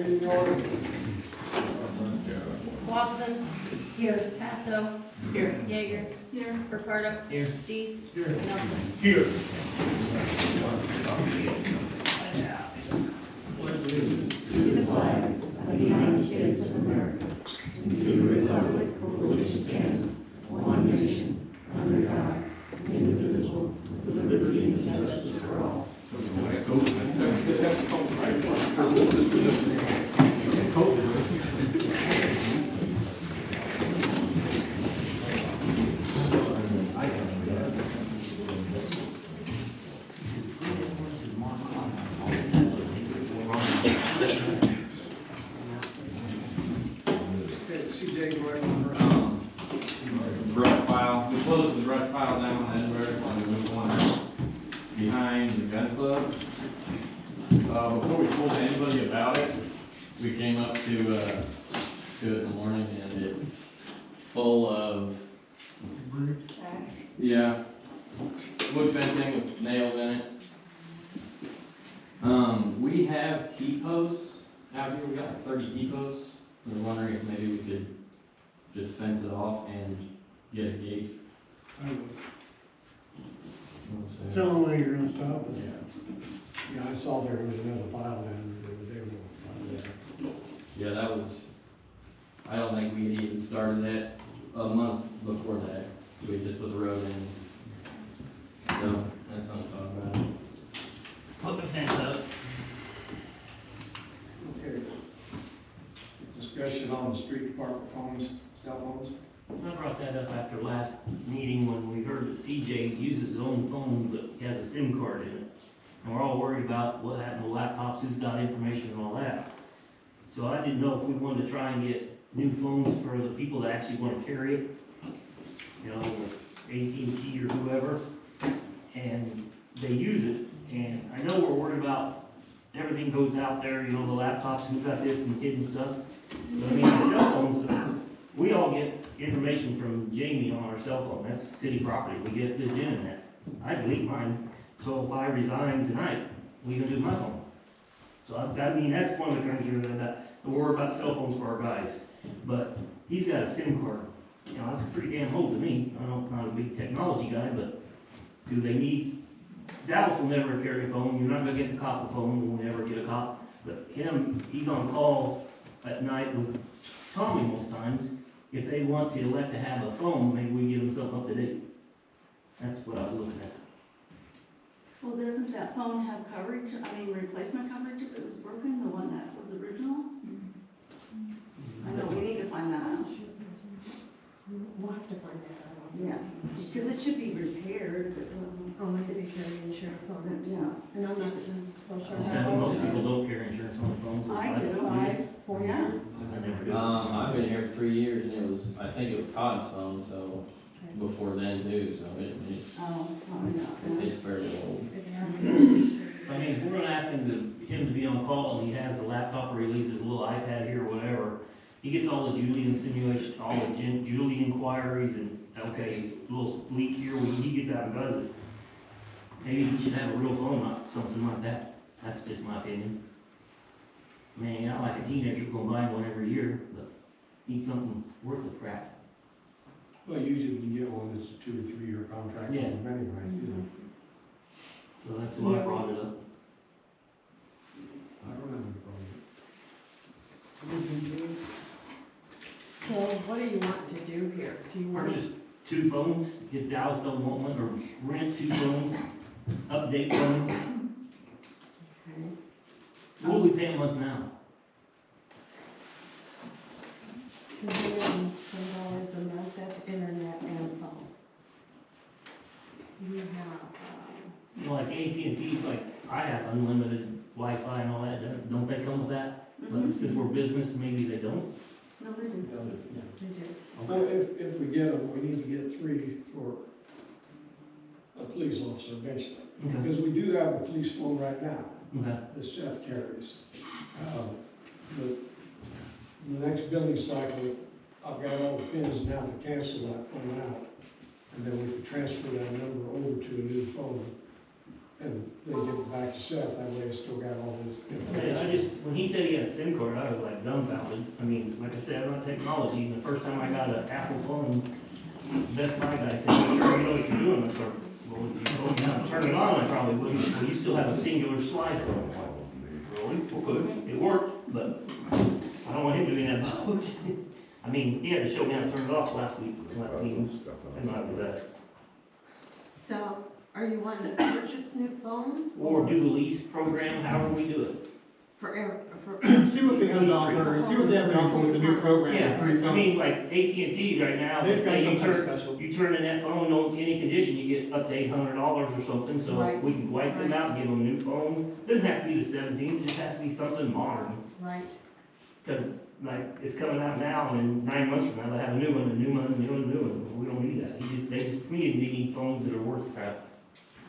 in the order. Watson. Here. Passo. Here. Yeager. Here. Ricardo. Here. Dees. Here. Nelson. Here. To the flag of the United States of America, and to the republic for which it stands, one nation, under God, indivisible, with liberty and justice for all. Brush pile, we closed the brush pile down and we're going to move on behind the gun club. Before we told anybody about it, we came up to it in the morning and it full of, yeah, wood fencing with nails in it. We have T-posts out here, we got like 30 T-posts. We're wondering if maybe we could just fence it off and get a gate. It's the only way you're gonna stop it. Yeah. Yeah, I saw there was another pile down there the other day. Yeah, that was, I don't think we had even started that a month before that. We just put the road in. So, that's something to talk about. Put the fence up. Okay. Discussion on the street department phones, cell phones. I brought that up after last meeting when we heard that CJ uses his own phone, but he has a SIM card in it. And we're all worried about what happened to laptops, who's got information and all that. So I didn't know if we wanted to try and get new phones for the people that actually want to carry it. You know, AT&T or whoever, and they use it. And I know we're worried about everything goes out there, you know, the laptops, who got this and kid and stuff. But I mean, the cell phones, we all get information from Jamie on our cell phone, that's city property, we get the internet. I delete mine, so if I resign tonight, we can do my phone. So I mean, that's one of the concerns that we're worried about cell phones for our guys. But he's got a SIM card, you know, that's pretty damn old to me. I'm not a big technology guy, but do they need, Dallas will never carry a phone, you're not gonna get the cop a phone, we'll never get a cop. But him, he's on call at night with Tommy most times. If they want to elect to have a phone, maybe we give them something up to date. That's what I was looking at. Well, doesn't that phone have coverage, replacement coverage if it was broken, the one that was original? I know, we need to find that out. We'll have to find that out. Yeah, because it should be repaired if it wasn't. Oh, maybe they carry insurance on it. Yeah. And I'm not so sure. Most people don't carry insurance on their phones. I do. 5, 4 Yeah. years. I never do. I've been here 3 years and it was, I think it was Todd's phone, so Okay. before then too, so Oh, probably not. it's fairly old. It's happening. I mean, if we're gonna ask him to be on call and he has the laptop or he leaves his little iPad here or whatever, he gets all the Julian simulation, all the Julian inquiries and, okay, little leak here, he gets out and does it. Maybe he should have a real phone, not something like that. That's just my opinion. I mean, not like a teenager going buy one every year, but need something worth the crap. Well, usually when you get one, it's a 2 or 3 year contract on Yeah. them anyway, you know. So that's why I brought it up. I don't have any problem. So what do you want to do here? Do you want Purchase 2 phones, get Dallas don't want one, or rent 2 phones, update phones. Okay. What do we pay a month now? $210 a month, that's internet and phone. You have, You know, like AT&T, like, I have unlimited Wi-Fi and all that, don't they come with that? But since we're business, maybe they don't? No, they do. they do. Well, if we get them, we need to get 3 for a police officer eventually. Okay, Because we do have a police phone right now okay, that Seth carries. The next billing cycle, I've got all the pins now to cancel that phone out. And then we can transfer that number over to a new phone. And they give it back to Seth, that way it's still got all his okay, information. when he said he had a SIM card, I was like dumbfounded. I mean, like I said, I'm not technology, and the first time I got an Apple phone, Best Buy guy said, "You sure you know what you're doing?" I started, well, if you told me how to turn it on, I probably wouldn't. Well, you still have a singular slider. I'm like, really? Well, good. It worked, but I don't want him doing that boat. I mean, he had to show me how to turn it off last meeting, and not do that. So, are you wanting to purchase new phones? Or do the lease program, however we do it. See what they have to offer, see what they have to offer with the new program, Yeah, with three I mean, phones. like AT&T right now, They've they got say some you kind of turn, special. you turn in that phone, no, any condition, you get up to $800 or something, so Right. we can wipe them Right. out and give them a new phone. Doesn't have to be the 17, just has to be something modern, Right, cause like, it's coming out now, and in 9 months from now, they have a new one, a new one, a new one, a new one. We don't need that. To me, they need phones that are worth crap.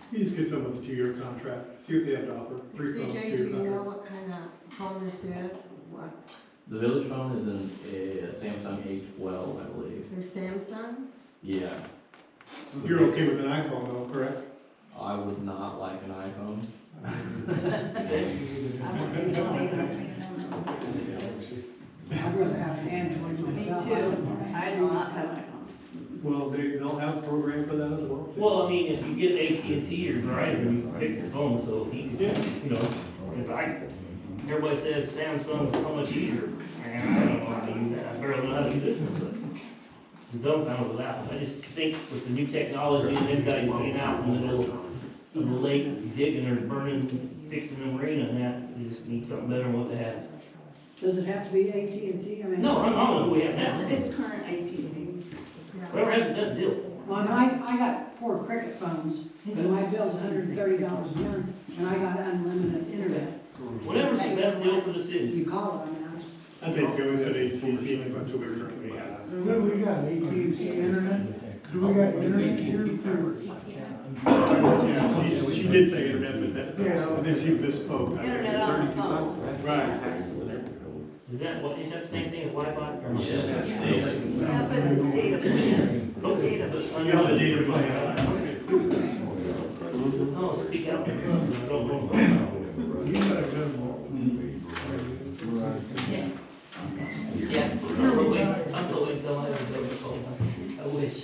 You just get some with a 2-year contract, see what they have to offer, three phones, CJ, do 2-year you know contract. what kind of phone this is? What, The village phone is a Samsung A12, I believe. they're Samsungs? Yeah. You're okay with an iPhone though, correct? I would not like an iPhone. I'd rather have an Android Me myself. too. I do not have an iPhone. Well, they don't have a program for that as well? Well, I mean, if you get AT&T or Verizon, you can pick your phone, so he can, you know, cause everybody says Samsung is so much easier. And I don't know how to use that, I barely know how to use this one, but I'm dumbfounded with that one. I just think with the new technology and them guys being out in the middle of the lake digging or burning, fixing the marina and that, you just need something better than what they have. Does it have to be AT&T? I mean. No, I don't know who we have That's, now. it's current AT&T. Whoever has the best deal. Well, I got 4 Cricket phones, and my bill's $130 a month, and I got unlimited internet. Whatever's the best deal for the city. You call it, I mean, I think go with AT&T, because that's what we currently have. What do we got, AT&T internet? Do we got internet here too? Yeah, she did say internet, but that's not, and then she misspoke. Internet It's on the 32 bucks. phone. Right. Is that what, is that the same thing as Wi-Fi? Or not? Yeah, but it's data plan. Oh, data, but. You have a data plan. Oh, speak out. You got a good one. Yeah. Yeah, I'm the way till I have a phone. I wish.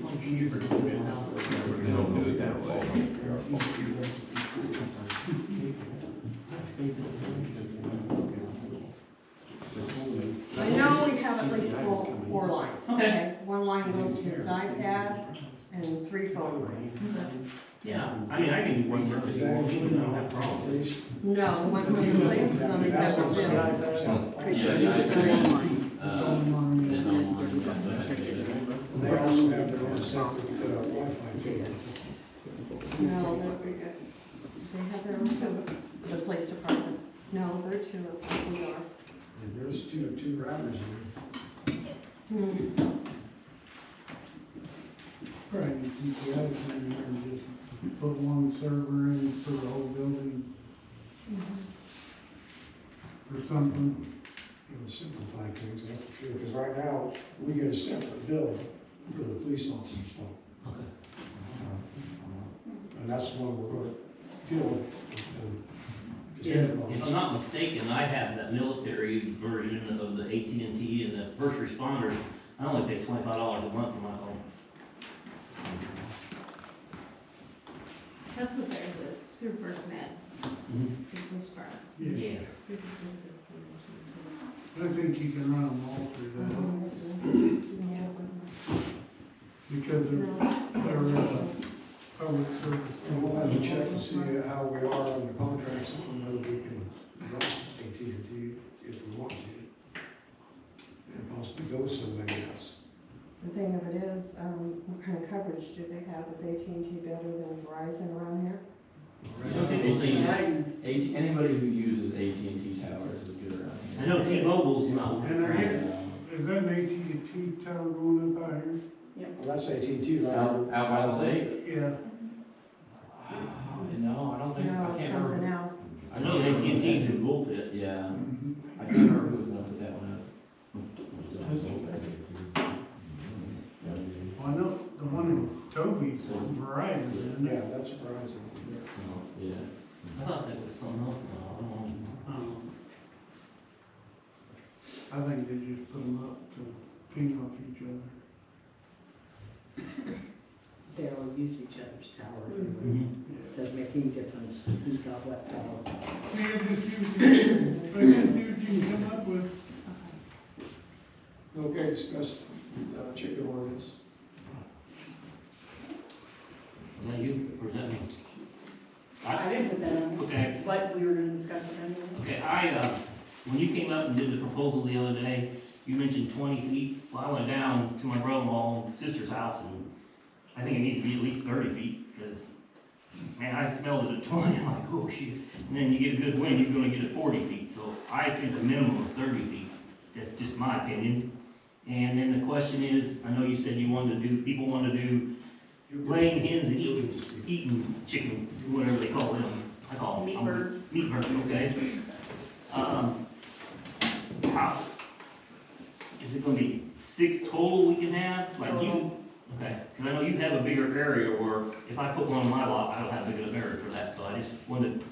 Thank you for doing it now. We don't do it that way. I know we have at least 4 lines. Okay. 1 line goes to his iPad and 3 phone lines. Yeah, I mean, I can do one purchase, I don't have a problem. No, the one from the place is on a separate bill. Yeah, I agree. It's online, yes, I had to say that. They also have their own separate Wi-Fi too. No, they have their own, the police department. No, they're 2 of we are. And there's two routers in Right, you keep the other thing there and just put 1 server in for the whole building or something. It would simplify things, that's for sure, because right now, we get a separate bill for the police officer's phone. And that's the one we're gonna deal with. If I'm not mistaken, I have that military version of the AT&T and the first responders. I only pay $25 a month for my phone. That's what theirs is, through FirstNet, the police department. Yeah. I think you can run them all through that because they're public service. And we'll have to check to see how we are on the contracts, and whether we can drop AT&T if we want to. And possibly go with somebody else. The thing of it is, what kind of coverage do they have? Is AT&T better than Verizon around here? Anybody who uses AT&T towers is good around here. I know T-Mobile's not. And I guess, is that an AT&T tower going up out here? Well, that's AT&T, right? Out by the lake? Yeah. No, I don't think, I No, can't something remember. else. I know AT&T's in bullpit. Yeah, Mhm. I can't remember who was gonna put that one up. Well, I know the one in Toby's from Verizon, isn't it? Yeah, that's Verizon. Yeah. I thought that was something else, no, I don't know. I think they just put them up to ping off each other. They all use each other's tower. Mhm. Doesn't make any difference who's got what tower. Man, just see what you can come up with. Okay, discuss, chicken ordinance. Is that you, or is that me? I didn't put that on, Okay, but we were gonna discuss it anyway. okay, when you came up and did the proposal the other day, you mentioned 20 feet. Well, I went down to my brother-in-law and sister's house, and I think it needs to be at least 30 feet, because, man, I smelled it at 20, I'm like, oh, shit. And then you get a good wind, you're gonna get it 40 feet, so I think a minimum of 30 feet. That's just my opinion. And then the question is, I know you said you wanted to do, people want to do laying hens and eating chicken, whatever they call them. I call them. Meat birds. Meat birds, okay. How, is it gonna be 6 total we can have, like you? Total. Okay, because I know you have a bigger area where if I put one on my lot, I don't have big enough area for that, so I just wanted to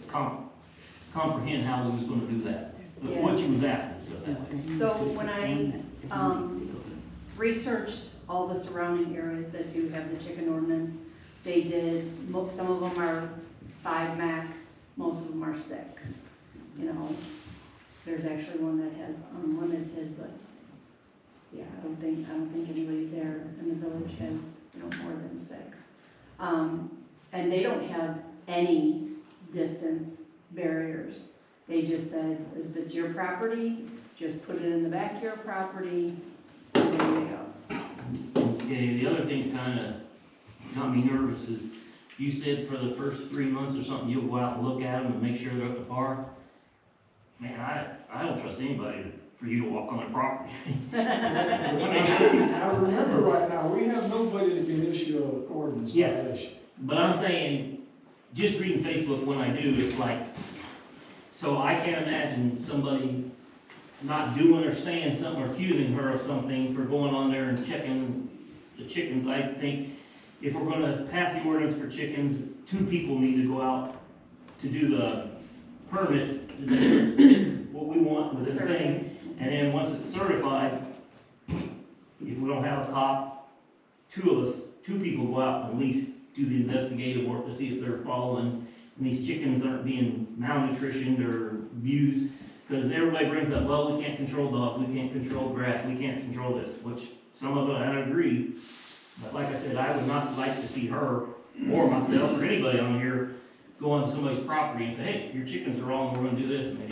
comprehend how we was gonna do that. But what you was asking, so that way. So when I, researched all the surrounding areas that do have the chicken ordinance, they did, some of them are 5 max, most of them are 6, you know. There's actually one that has unlimited, but, yeah, I don't think anybody there in the village has, you know, more than 6. And they don't have any distance barriers. They just said, if it's your property, just put it in the back of your property, and there you go. Okay, the other thing kinda got me nervous is, you said for the first 3 months or something, you'll go out and look at them and make sure they're up to par. Man, I don't trust anybody for you to walk on their property. I remember right now, we have nobody that can issue an ordinance Yes. violation. But I'm saying, just reading Facebook when I do, it's like, so I can't imagine somebody not doing or saying something or accusing her of something for going on there and checking the chickens. I think if we're gonna pass the ordinance for chickens, 2 people need to go out to do the permit, what we want with this thing. And then once it's certified, if we don't have a cop, 2 people go out and at least do the investigative work to see if they're following, and these chickens aren't being malnutritioned or abused. Because everybody brings up, well, we can't control dogs, we can't control grass, we can't control this, which some of it I agree. But like I said, I would not like to see her, or myself, or anybody on here, go onto somebody's property and say, hey, your chickens are wrong, we're gonna do this, and they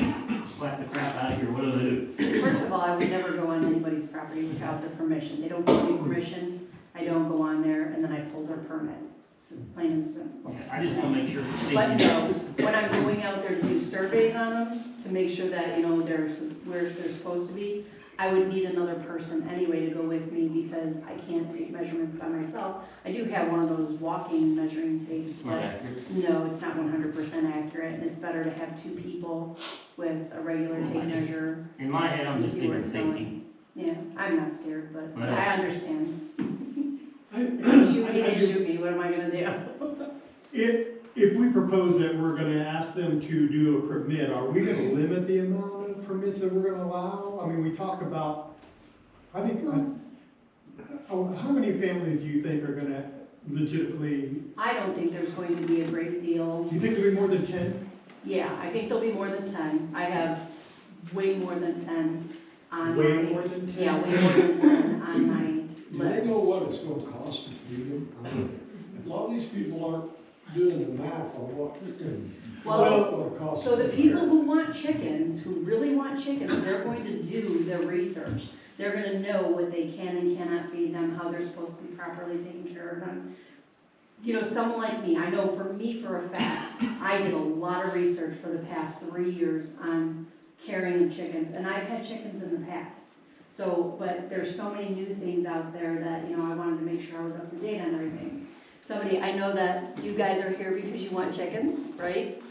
slap the crap out of you, or whatever they do. First of all, I would never go on anybody's property without their permission. They don't give me permission, I don't go on there, and then I pull their permit. It's plain and simple. Okay, I just wanna make sure for But safety. no, when I'm going out there to do surveys on them, to make sure that, you know, they're where they're supposed to be, I would need another person anyway to go with me because I can't take measurements by myself. I do have one of those walking measuring tapes, It's not but accurate. no, it's not 100% accurate, and it's better to have 2 people with a regular tape measure. In my head, I'm just Easy work thinking safety. Yeah, I'm not scared, but Well- I understand. I- If they shoot me, I they do- shoot me, what am I gonna do? If we propose that we're gonna ask them to do a permit, are we gonna limit the amount of permits that we're gonna allow? I mean, we talk about, I think, how many families do you think are gonna legitimately, I don't think there's going to be a great deal. do you think there'll be more than 10? Yeah, I think there'll be more than 10. I have way more than 10 on Way my, more than 10? yeah, way more than 10 on my Do they know list. what it's gonna cost to feed them? I mean, a lot of these people aren't doing the math on what it's gonna cost. So the them. people who want chickens, who really want chickens, they're going to do their research. They're gonna know what they can and cannot feed them, how they're supposed to be properly taking care of them. You know, someone like me, I know for me for a fact, I did a lot of research for the past 3 years on caring of chickens, and I've had chickens in the past. So, but there's so many new things out there that, you know, I wanted to make sure I was up to date on everything. Somebody, I know that you guys are here because you want chickens, right?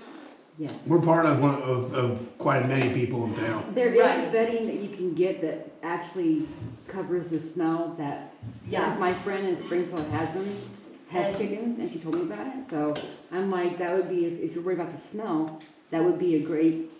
Yes. We're part of one of quite many people in town. There is Right. bedding that you can get that actually covers the smell that, Yes. my friend in Springfield has them. has chickens, and she told me about it, so I'm like, that would be, if you're worried about the smell, that would be a great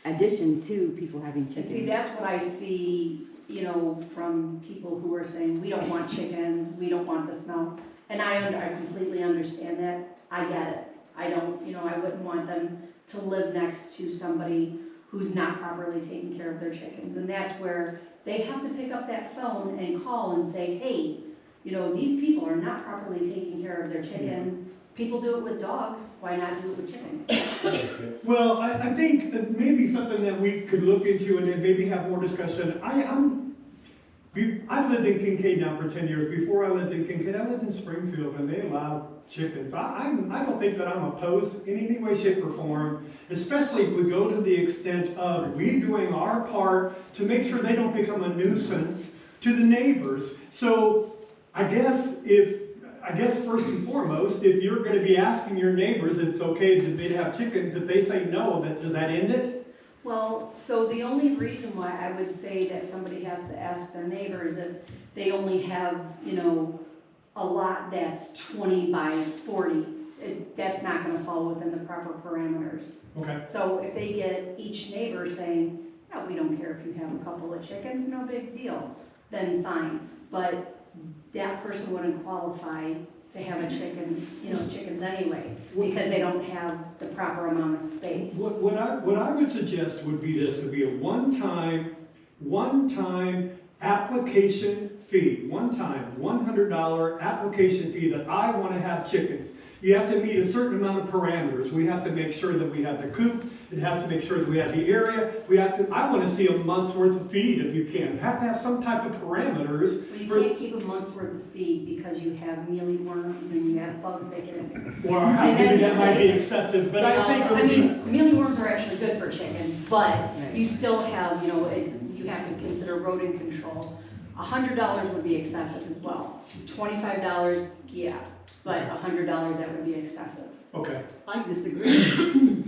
addition to people having And chickens. see, that's what I see, you know, from people who are saying, we don't want chickens, we don't want the smell. And I completely understand that, I get it. I don't, you know, I wouldn't want them to live next to somebody who's not properly taking care of their chickens. And that's where they have to pick up that phone and call and say, hey, you know, these people are not properly taking care of their chickens. People do it with dogs, why not do it with chickens? Well, I think that maybe something that we could look into and then maybe have more discussion. I've lived in Kincaid now for 10 years. Before I lived in Kincaid, I lived in Springfield, and they allowed chickens. I don't think that I'm opposed in any way, shape, or form, especially if we go to the extent of we doing our part to make sure they don't become a nuisance to the neighbors. So I guess first and foremost, if you're going to be asking your neighbors, it's okay to have chickens. If they say no, does that end it? Well, so the only reason why I would say that somebody has to ask their neighbor is if they only have, you know, a lot that's 20 by 40. That's not gonna fall within the proper parameters. Okay. So if they get each neighbor saying, no, we don't care if you have a couple of chickens, no big deal, then fine. But that person wouldn't qualify to have a chicken, you know, chickens anyway, because they don't have the proper amount of space. What I would suggest would be this, would be a one-time application fee, one-time, $100 application fee that I want to have chickens. You have to meet a certain amount of parameters. We have to make sure that we have the coop. It has to make sure that we have the area. I want to see a month's worth of feed if you can. You have to have some type of parameters. Well, you can't keep a month's worth of feed because you have mealyworms and you have bugs that get in. Or maybe that might be excessive, but I think. I mean, mealyworms are actually good for chickens, but you still have, you know, you have to consider rodent control. $100 would be excessive as well. $25, yeah, but $100, that would be excessive. Okay. I disagree.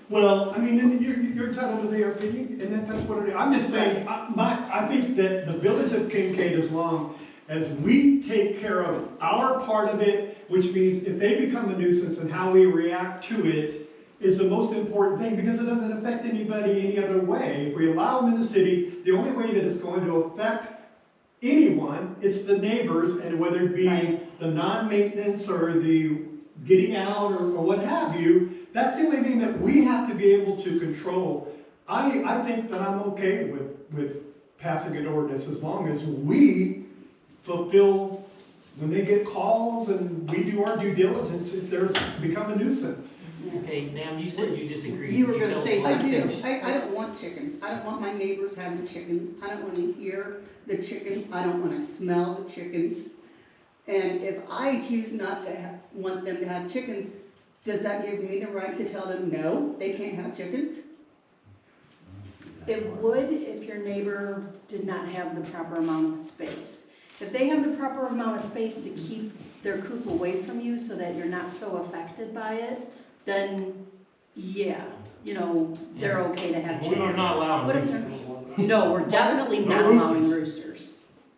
Well, I mean, and you're entitled to their opinion, and that's what it is. I'm just saying, I think that the village of Kincaid, as long as we take care of our part of it, which means if they become a nuisance and how we react to it is the most important thing, because it doesn't affect anybody any other way. If we allow them in the city, the only way that it's going to affect anyone, it's the neighbors, and whether it be the non-maintenance or the getting out or what have you, that's the only thing that we have to be able to control. I think that I'm okay with passing an ordinance as long as we fulfill, when they get calls and we do our due diligence, if there's become a nuisance. Okay, now you said you disagree. You were gonna tell say me. I do. I don't want chickens. I don't want my neighbors having chickens. I don't want to hear the chickens. I don't want to smell the chickens. And if I choose not to want them to have chickens, does that give me the right to tell them, no, they can't have chickens? It would if your neighbor did not have the proper amount of space. If they have the proper amount of space to keep their coop away from you so that you're not so affected by it, then yeah, you know, they're okay to have chickens. We're not allowing But if roosters. No, we're definitely not allowing roosters.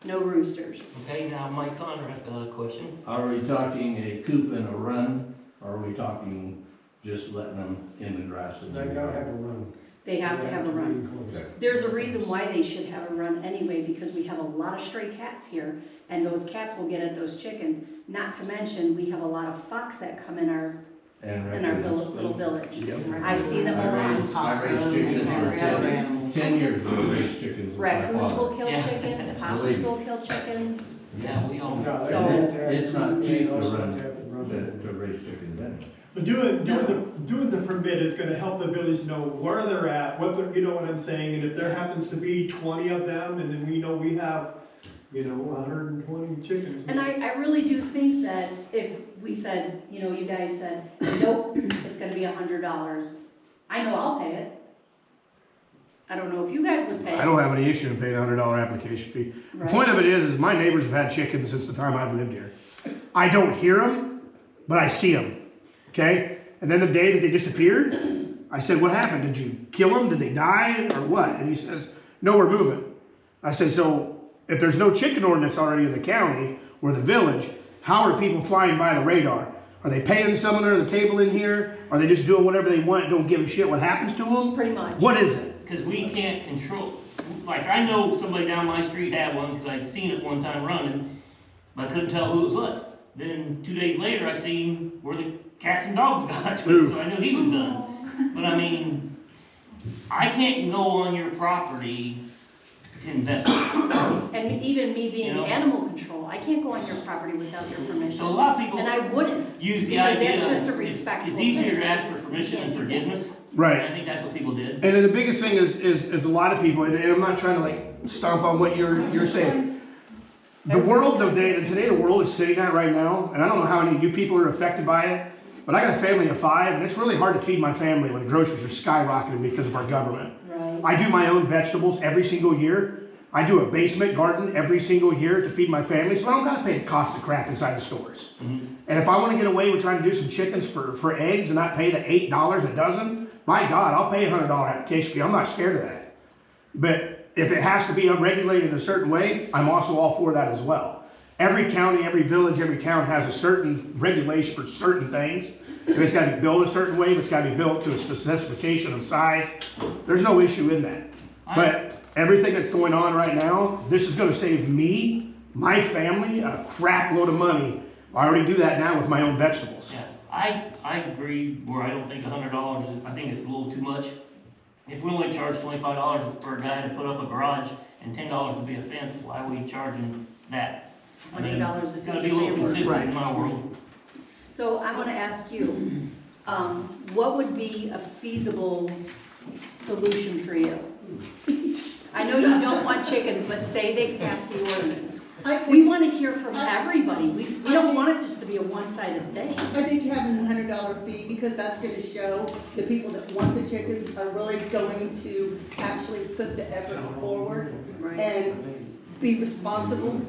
No roosters. Okay, now Mike Conrad's got a question. Are we talking a coop and a run, or are we talking just letting them in the grass? They gotta have a run. They have to have a be run. enclosed. There's a reason why they should have a run anyway, because we have a lot of stray cats here, and those cats will get at those chickens. Not to mention, we have a lot of fox that come in our little village. I see them a lot. I raised chickens for 10 years, I raised chickens with my Raccoons will father. kill Yeah. chickens, possums will kill chickens. Yeah, we all. No, they So- have to have It's the not run, cheap to they also run, have to have the run. to raise chickens anyway. But doing the permit is gonna help the village know where they're at, you know what I'm saying, and if there happens to be 20 of them, and then we know we have, 120 chickens. And I really do think that if we said, you guys said, nope, it's gonna be $100, I know I'll pay it. I don't know if you guys would pay it. I don't have any issue in paying a $100 application fee. The Right. point of it is my neighbors have had chickens since the time I've lived here. I don't hear them, but I see them. Okay? And then the day that they disappeared, I said, what happened? Did you kill them? Did they die or what? And he says, no, we're moving. I said, so if there's no chicken ordinance already in the county or the village, How are people flying by the radar? Are they paying someone under the table in here? Are they just doing whatever they want, don't give a shit what happens to them? Pretty much. What is it? Because we can't control, like, I know somebody down my street had one, because I seen it one time running, but I couldn't tell who it was. Then 2 days later, I seen where the cats and dogs got to it, so I knew he was done. But I mean, I can't go on your property to investigate. And even me being You know? animal control, I can't go on your property without your permission. So a lot of people And I wouldn't. use the Because idea, that's just a it's respectful easier thing. to ask for permission than forgiveness. Right. And I think that's what people did. And then the biggest thing is a lot of people, and I'm not trying to like stomp on what you're saying. The world today the world is sitting at right now, and I don't know how many of you people are affected by it, but I got a family of 5, and it's really hard to feed my family when groceries are skyrocketing because of our government. Right. I do my own vegetables every single year. I do a basement garden every single year to feed my family, so I don't gotta pay the cost of crap inside the stores. Mhm. And if I wanna get away with trying to do some chickens for eggs and not pay the $8 a dozen, my God, I'll pay a $100 application fee. I'm not scared of that. But if it has to be unregulated in a certain way, I'm also all for that as well. Every county, every village, every town has a certain regulation for certain things. If it's gotta be built a certain way, if it's gotta be built to a specification of size, there's no issue in that. But everything that's going on right now, this is gonna save me, my family, a crap load of money. I already do that now with my own vegetables. Yeah, I agree where I don't think $100 is, I think it's a little too much. If we only charge $25 for a guy to put up a garage and $10 to be a fence, why are we charging that? I mean, $20 to it's gotta feed be a your little family. consistent in my world. So I want to ask you, what would be a feasible solution for you? I know you don't want chickens, but say they pass the ordinance. We want to hear from everybody. We don't want it just to be a one-sided thing. I think having a $100 fee, because that's gonna show the people that want the chickens are really going to actually put the effort forward Right. and be responsible.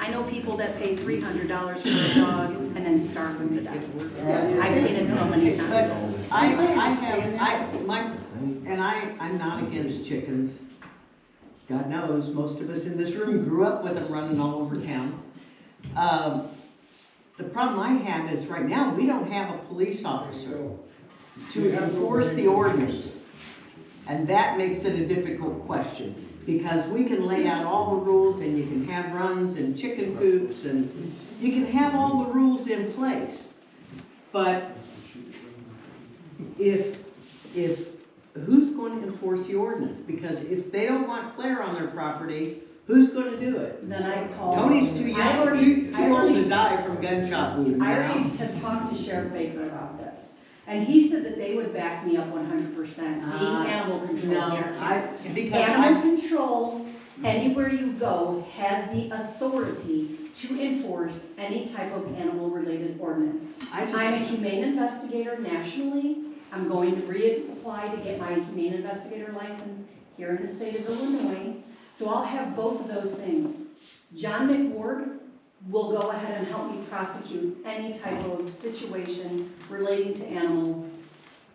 I know people that pay $300 for a dog and then starve them to death. Yes. I've seen it so many But times. I'm not against chickens. God knows, most of us in this room grew up with them running all over town. The problem I have is right now, we don't have a police officer to enforce the ordinance. And that makes it a difficult question, because we can lay out all the rules and you can have runs and chicken coops and you can have all the rules in place. But who's going to enforce the ordinance? Because if they don't want Claire on their property, who's going to do it? Then I call. Tony's too young, too old to die from gunshot wounds. I already have talked to Sheriff Baker about this, and he said that they would back me up 100%, being animal control here. Animal control, anywhere you go, has the authority to enforce any type of animal-related ordinance. I'm a humane investigator nationally. I'm going to reapply to get my humane investigator license here in the state of Illinois. So I'll have both of those things. John McWard will go ahead and help me prosecute any type of situation relating to animals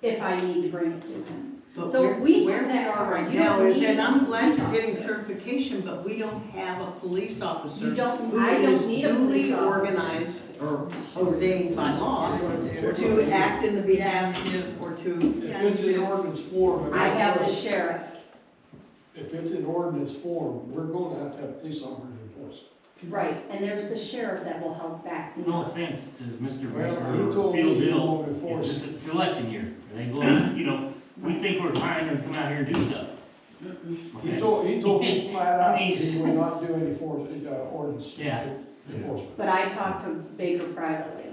if I need to bring it to him. But So we where have that already. right You now don't is, need and a I'm glad police you're getting officer. certification, but we don't have a police officer. You don't, who I don't is need a police duly officer. organized or ordained by law to act in the behalf of, or to. If it's in ordinance form. I have the sheriff. If it's in ordinance form, we're going to have police officers enforce it. Right, and there's the sheriff that will help back me No up. offense to Mr. Well, Baker he or told me Field he Hill, won't enforce it's just, it's election year. They go, you know, we think we're trying to come out here and do stuff. He Okay? told me flat out, He's- he would not do any ordinance Yeah. enforcement. But I talked to Baker privately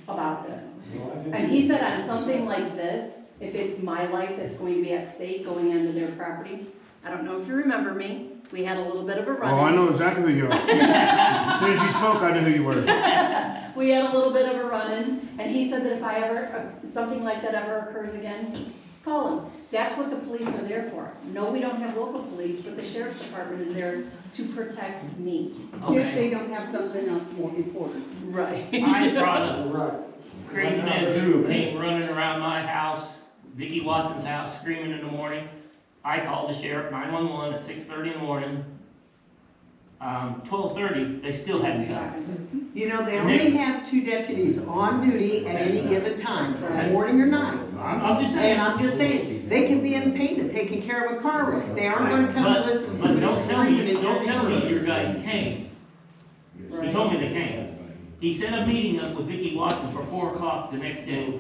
about this. No, I didn't. And he said on something like this, if it's my life that's going to be at stake going into their property, I don't know if you remember me, we had a little bit of a Oh, I run-in. know exactly who you are. As soon as you spoke, I knew who you were. We had a little bit of a run-in, and he said that if I ever, something like that ever occurs again, call him. That's what the police are there for. No, we don't have local police, but the sheriff's department is there to protect me. If they don't have something else more important. Right. I brought up Right. crazy man Drew came running around my house, Vicky Watson's house, screaming in the morning. I called the sheriff, 911 at 6:30 in the morning. 12:30, they still hadn't come. You know, they only have 2 deputies on duty at any given time, morning or night. I'm just saying. And I'm just saying, they can be in pain of taking care of a car wreck. They aren't gonna come and listen to But somebody don't tell screaming me, in your don't tell me neighborhood. your guys came. He told me they came. He set a meeting up with Vicky Watson for 4 o'clock the next day.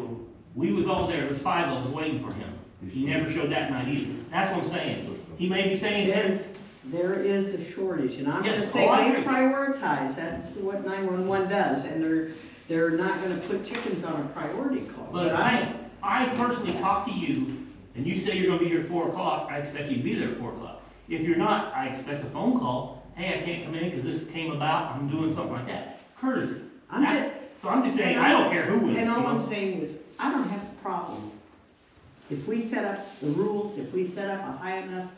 We was all there, there was 5 of us waiting for him. He never showed that night either. That's what I'm saying. He may be saying this. There is a shortage, and I'm gonna Yes, say oh, I they agree. prioritize, that's what 911 does, and they're not gonna put chickens on a priority call. But I personally talked to you, and you say you're gonna be here at 4 o'clock, I expect you to be there at 4 o'clock. If you're not, I expect a phone call, hey, I can't come in because this came about, I'm doing something like that. Courtesy. So I'm just saying, I don't care who wins. And all you know? I'm saying is, I don't have a problem. If we set up the rules, if we set up a high enough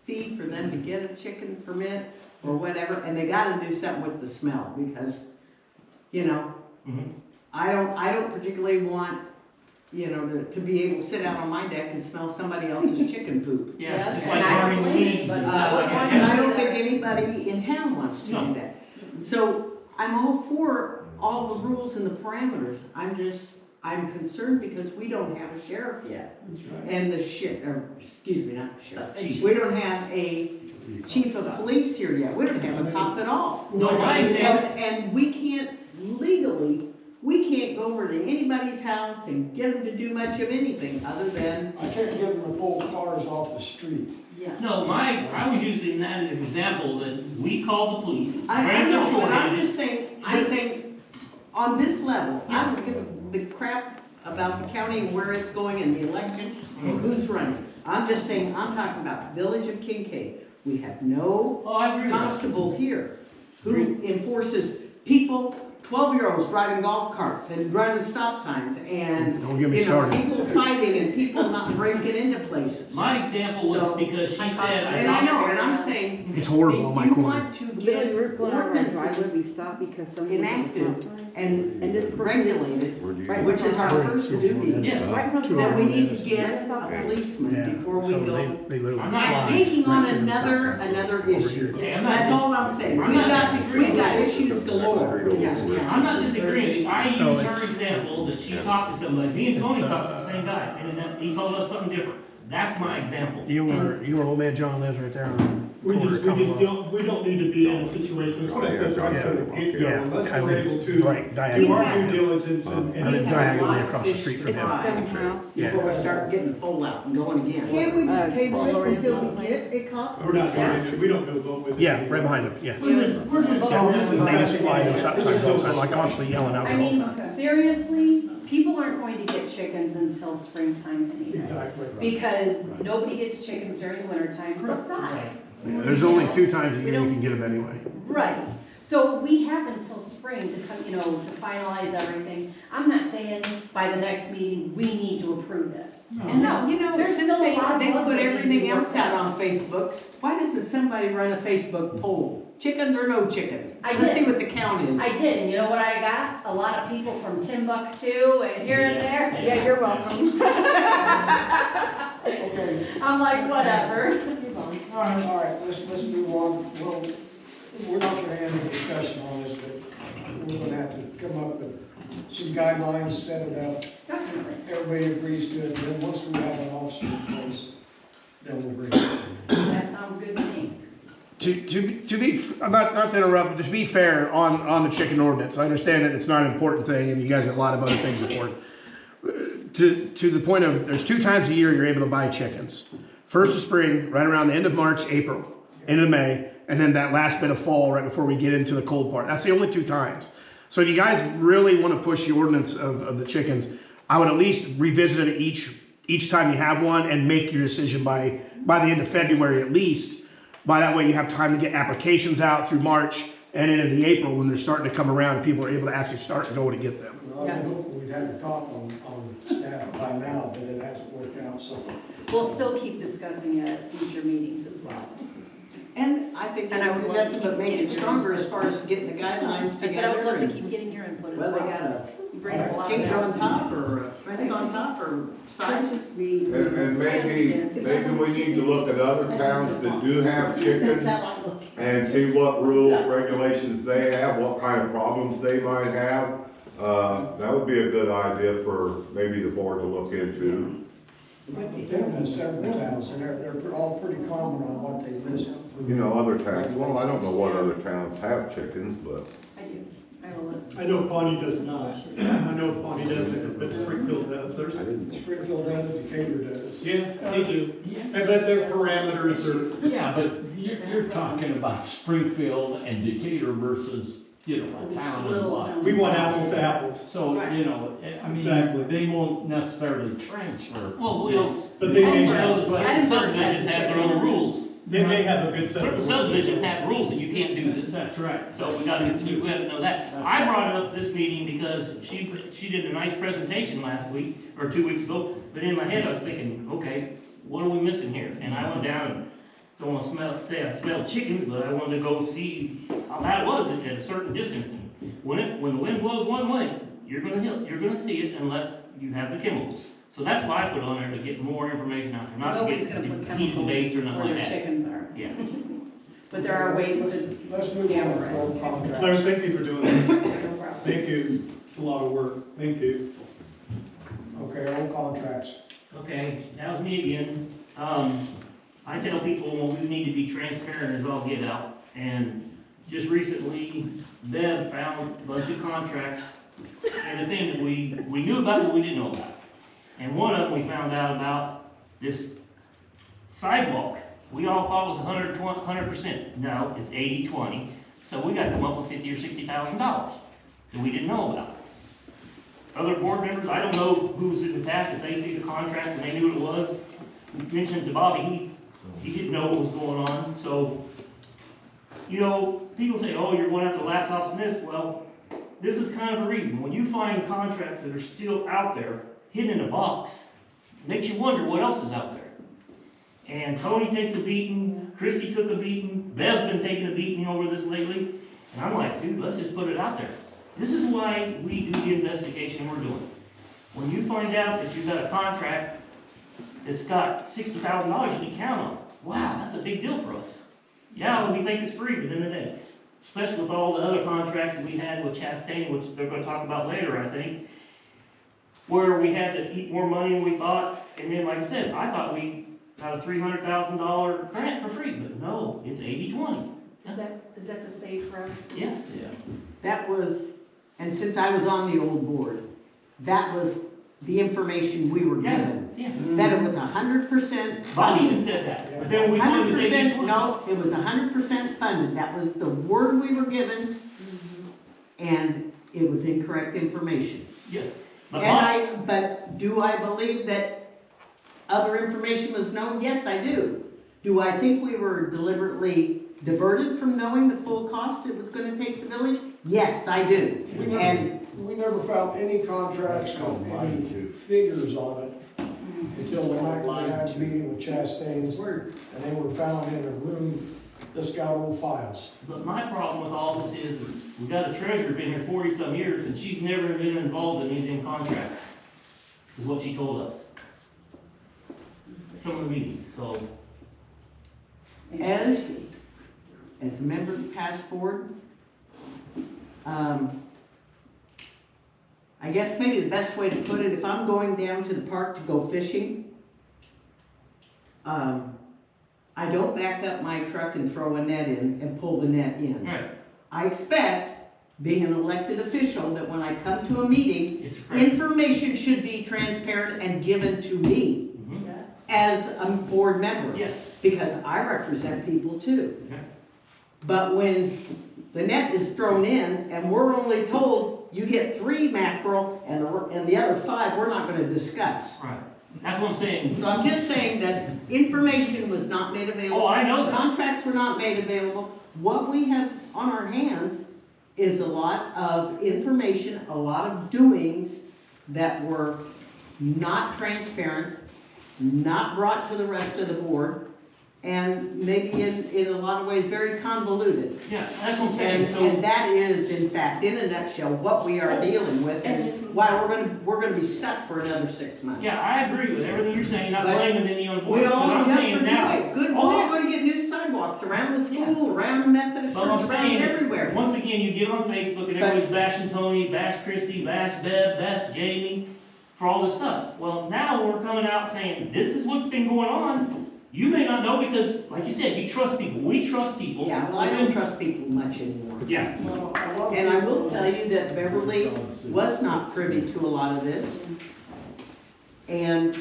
fee for them to get a chicken permit or whatever, and they gotta do something with the smell, because, you know, Mhm. I don't particularly want, you know, to be able to sit out on my deck and smell somebody else's chicken poop. Yeah, it's just and like I don't burning blame you, weeds but, and stuff like that. And I don't think anybody in town wants to do No. that. So I'm all for all the rules and the parameters. I'm concerned because we don't have a sheriff yet. That's right. And excuse me, not the sheriff. Chief. We don't have a chief of police here yet. We don't have a cop at all. No, my example- And we can't legally, we can't go over to anybody's house and get them to do much of anything other than, I can't get them to pull cars off the street. yeah. No, I was using that as an example that we called the police. I ran the know, but I'm shortage. just saying, on this level, I don't give the crap about the county and where it's going and the election and who's running. I'm just saying, I'm talking about Village of Kincaid. We have no Oh, I agree with you. constable here who enforces people, 12-year-olds driving golf carts and running stop signs and, Don't get me you know, started. people fighting and people not breaking into places. My example was So, because she said, And I know, and I'm saying. It's horrible on my If you corner. want to Literally, get we're going on our driveway, ordinances we stop because someone. enacted and And this person is- regulated, Right, which is our first duty, Yes. Right in front of then we need to us. get a policeman before we So go. they literally I'm not fly Taking on right through the stop another signs. issue. Okay, I'm not- That's all I'm saying. I'm not disagreeing. We've got issues galore. I'm not disagreeing with you. I used So her it's- example that she talked to somebody, me and Tony It's, talked to the same guy, and then he told us something different. That's my example. You were old man John lives right there on the We corner just, of we Commonwealth. don't need to be in a situation, that's what I said right from the get-go, Yeah, unless I we're live able to right do diagonally. our due diligence and. I live diagonally across the street from It's him. a stone house. Before we start getting the pole out and going again. Can't we just table it Lori's until on we get a cop? We're not doing it, we don't go vote with it. Yeah, right behind him, yeah. We're just And they just fly them stop signs all the time, assessing- like constantly yelling out I the mean, whole time. seriously, people aren't going to get chickens until springtime anyway. Exactly. Because nobody gets chickens during the wintertime, they'll die. Yeah, there's only 2 times a year you can get them anyway. Right, so we have until spring to come, you know, to finalize everything. I'm not saying by the next meeting, we need to approve this. And no, You know, there's since still a they lot of bugs put that need to everything be else worked out out. on Facebook, why doesn't somebody run a Facebook poll? Chickens or no chickens? I Let's did. see what the count is. I did, and you know what I got? A lot of people from Timbuktu and here and there. Yeah, you're welcome. Okay, I'm like, whatever. all right, let's move on. Well, we're not gonna have any discussion on this, but we're gonna have to come up with some guidelines, set it up. Definitely. Everybody agrees to it, and then once we have an officer in place, then we'll bring it. That sounds good to me. To be, not to interrupt, but to be fair on the chicken ordinance, I understand that it's not an important thing, and you guys have a lot of other things important. To the point of, there's 2 times a year you're able to buy chickens. First of spring, right around the end of March, April, end of May, and then that last bit of fall right before we get into the cold part. That's the only 2 times. So if you guys really want to push the ordinance of the chickens, I would at least revisit it each time you have one and make your decision by the end of February at least. By that way you have time to get applications out through March and into the April when they're starting to come around and people are able to actually start and go to get them. Well, I would hope we'd have a cop on staff by now, but it hasn't worked out, so. We'll still keep discussing it at future meetings as well. And I think And I would we love have to to keep make getting it your stronger input. as far as getting the guidelines I said I would love to together. keep getting your input as Well, well. they got a You bring up a lot of cake on that. top or a fence on just- up or Let's size? just be. And maybe we need to look at other towns that do have chickens That's how I look. and see what rules, regulations they have, what kind of problems they might have. That would be a good idea for maybe the board to look into. Tim has several towns, and they're all pretty common on what they list. You know, other towns, well, I don't know what other towns have chickens, but I do, I have a list. I know Pawnee does not. I know Pawnee doesn't, but Springfield does. There's, I didn't. Springfield does, Decatur does. yeah, they do. I bet their parameters are, Yeah, but you're talking about Springfield and Decatur versus, you know, a town and Little what. town. we want apples to apples. So, Right. you know, I Exactly. mean, they won't necessarily transfer. Well, we'll, But they may also know have, that certain subdivisions have their own rules. they may have a good set Certain of. subdivisions have rules that you can't do this. That's right. So we gotta know that. I brought it up this meeting because she did a nice presentation last week, or 2 weeks ago, but in my head I was thinking, okay, what are we missing here? And I went down and, don't wanna say I smelled chickens, but I wanted to go see how bad it was at a certain distance. And when the wind blows one way, you're gonna see it unless you have the chemicals. So that's why I put on there to get more information out there, not to Nobody's get gonna put heated chemicals dates or where nothing like their that. chickens are. Yeah. But there are ways to, Let's move Yeah, on right. to old Claire, contracts. thank you for doing this. no problem. Thank you. It's a lot of work. Thank you. Okay, old contracts. Okay, that was me again. I tell people we need to be transparent as all get out. And just recently, Bev found a bunch of contracts and the thing that we knew about but we didn't know about. And one of them we found out about this sidewalk. We all thought it was 100%. No, it's 80-20. So we got to come up with $50,000 or $60,000 that we didn't know about. Other board members, I don't know who's in the past, if they see the contracts and they knew what it was. We mentioned to Bobby, he didn't know what was going on, so, you know, people say, oh, you're going after laptops and this. Well, this is kind of a reason. When you find contracts that are still out there, hidden in a box, it makes you wonder what else is out there. And Tony takes a beating, Christie took a beating, Bev's been taking a beating over this lately, and I'm like, dude, let's just put it out there. This is why we do the investigation we're doing. When you find out that you've got a contract that's got $60,000 you can count on, wow, that's a big deal for us. Yeah, we think it's free, but in the day, especially with all the other contracts that we had with Chastain, which they're gonna talk about later, I think, where we had to eat more money than we thought, and then, like I said, I thought we got a $300,000 grant for free, but no, it's 80-20. Is that the safe route? Yes. Yeah. That was, and since I was on the old board, that was the information we were Yeah, given. yeah. That it was 100% Bobby even funded. said that, but then when we told him to say 100%, no, it was 100% funded. That was the word we were given, and it was incorrect information. Yes. But But do I believe that other information was known? Yes, I do. Do I think we were deliberately diverted from knowing the full cost it was gonna take the village? Yes, I do. And We never found any contracts with any figures on it until the night we had a meeting with Chastain's, and they were found in a room that's got old files. But my problem with all this is we got a treasurer been here 40-some years, and she's never been involved in any of them contracts, is what she told us. Some of the meetings, so. as a member of the past board, I guess maybe the best way to put it, if I'm going down to the park to go fishing, I don't back up my truck and throw a net in and pull the net in. Right. I expect, being an elected official, that when I come to a meeting, It's correct. information should be transparent and given to me Mhm. Yes. as a board member. Yes. Because I represent people too. Okay. But when the net is thrown in and we're only told you get 3 mackerel and the other 5 we're not gonna discuss. Right. That's what I'm saying. So I'm just saying that information was not made available. Oh, I know that. Contracts were not made available. What we have on our hands is a lot of information, a lot of doings that were not transparent, not brought to the rest of the board, and maybe in a lot of ways very convoluted. Yeah, that's what I'm And, saying, so. and that is, in fact, in a nutshell, what we are dealing with, And and missing why parts. we're gonna be stuck for another 6 months. Yeah, I agree with everything you're saying, not But blaming any on board, We but all I'm jump saying for now. joy. Good, Oh, we're yeah. all gonna get new sidewalks around the school, around the Methodist But church, I'm around saying, everywhere. once again, you get on Facebook and everybody's bashing Tony, bash Christie, bash Bev, bash Jamie for all this stuff. Well, now we're coming out saying, this is what's been going on. You may not know because, like you said, you trust people. We trust people. Yeah, well, I don't trust people much anymore. Yeah. Well, a lot of And I people- will tell you that Beverly was not privy to a lot of this. And,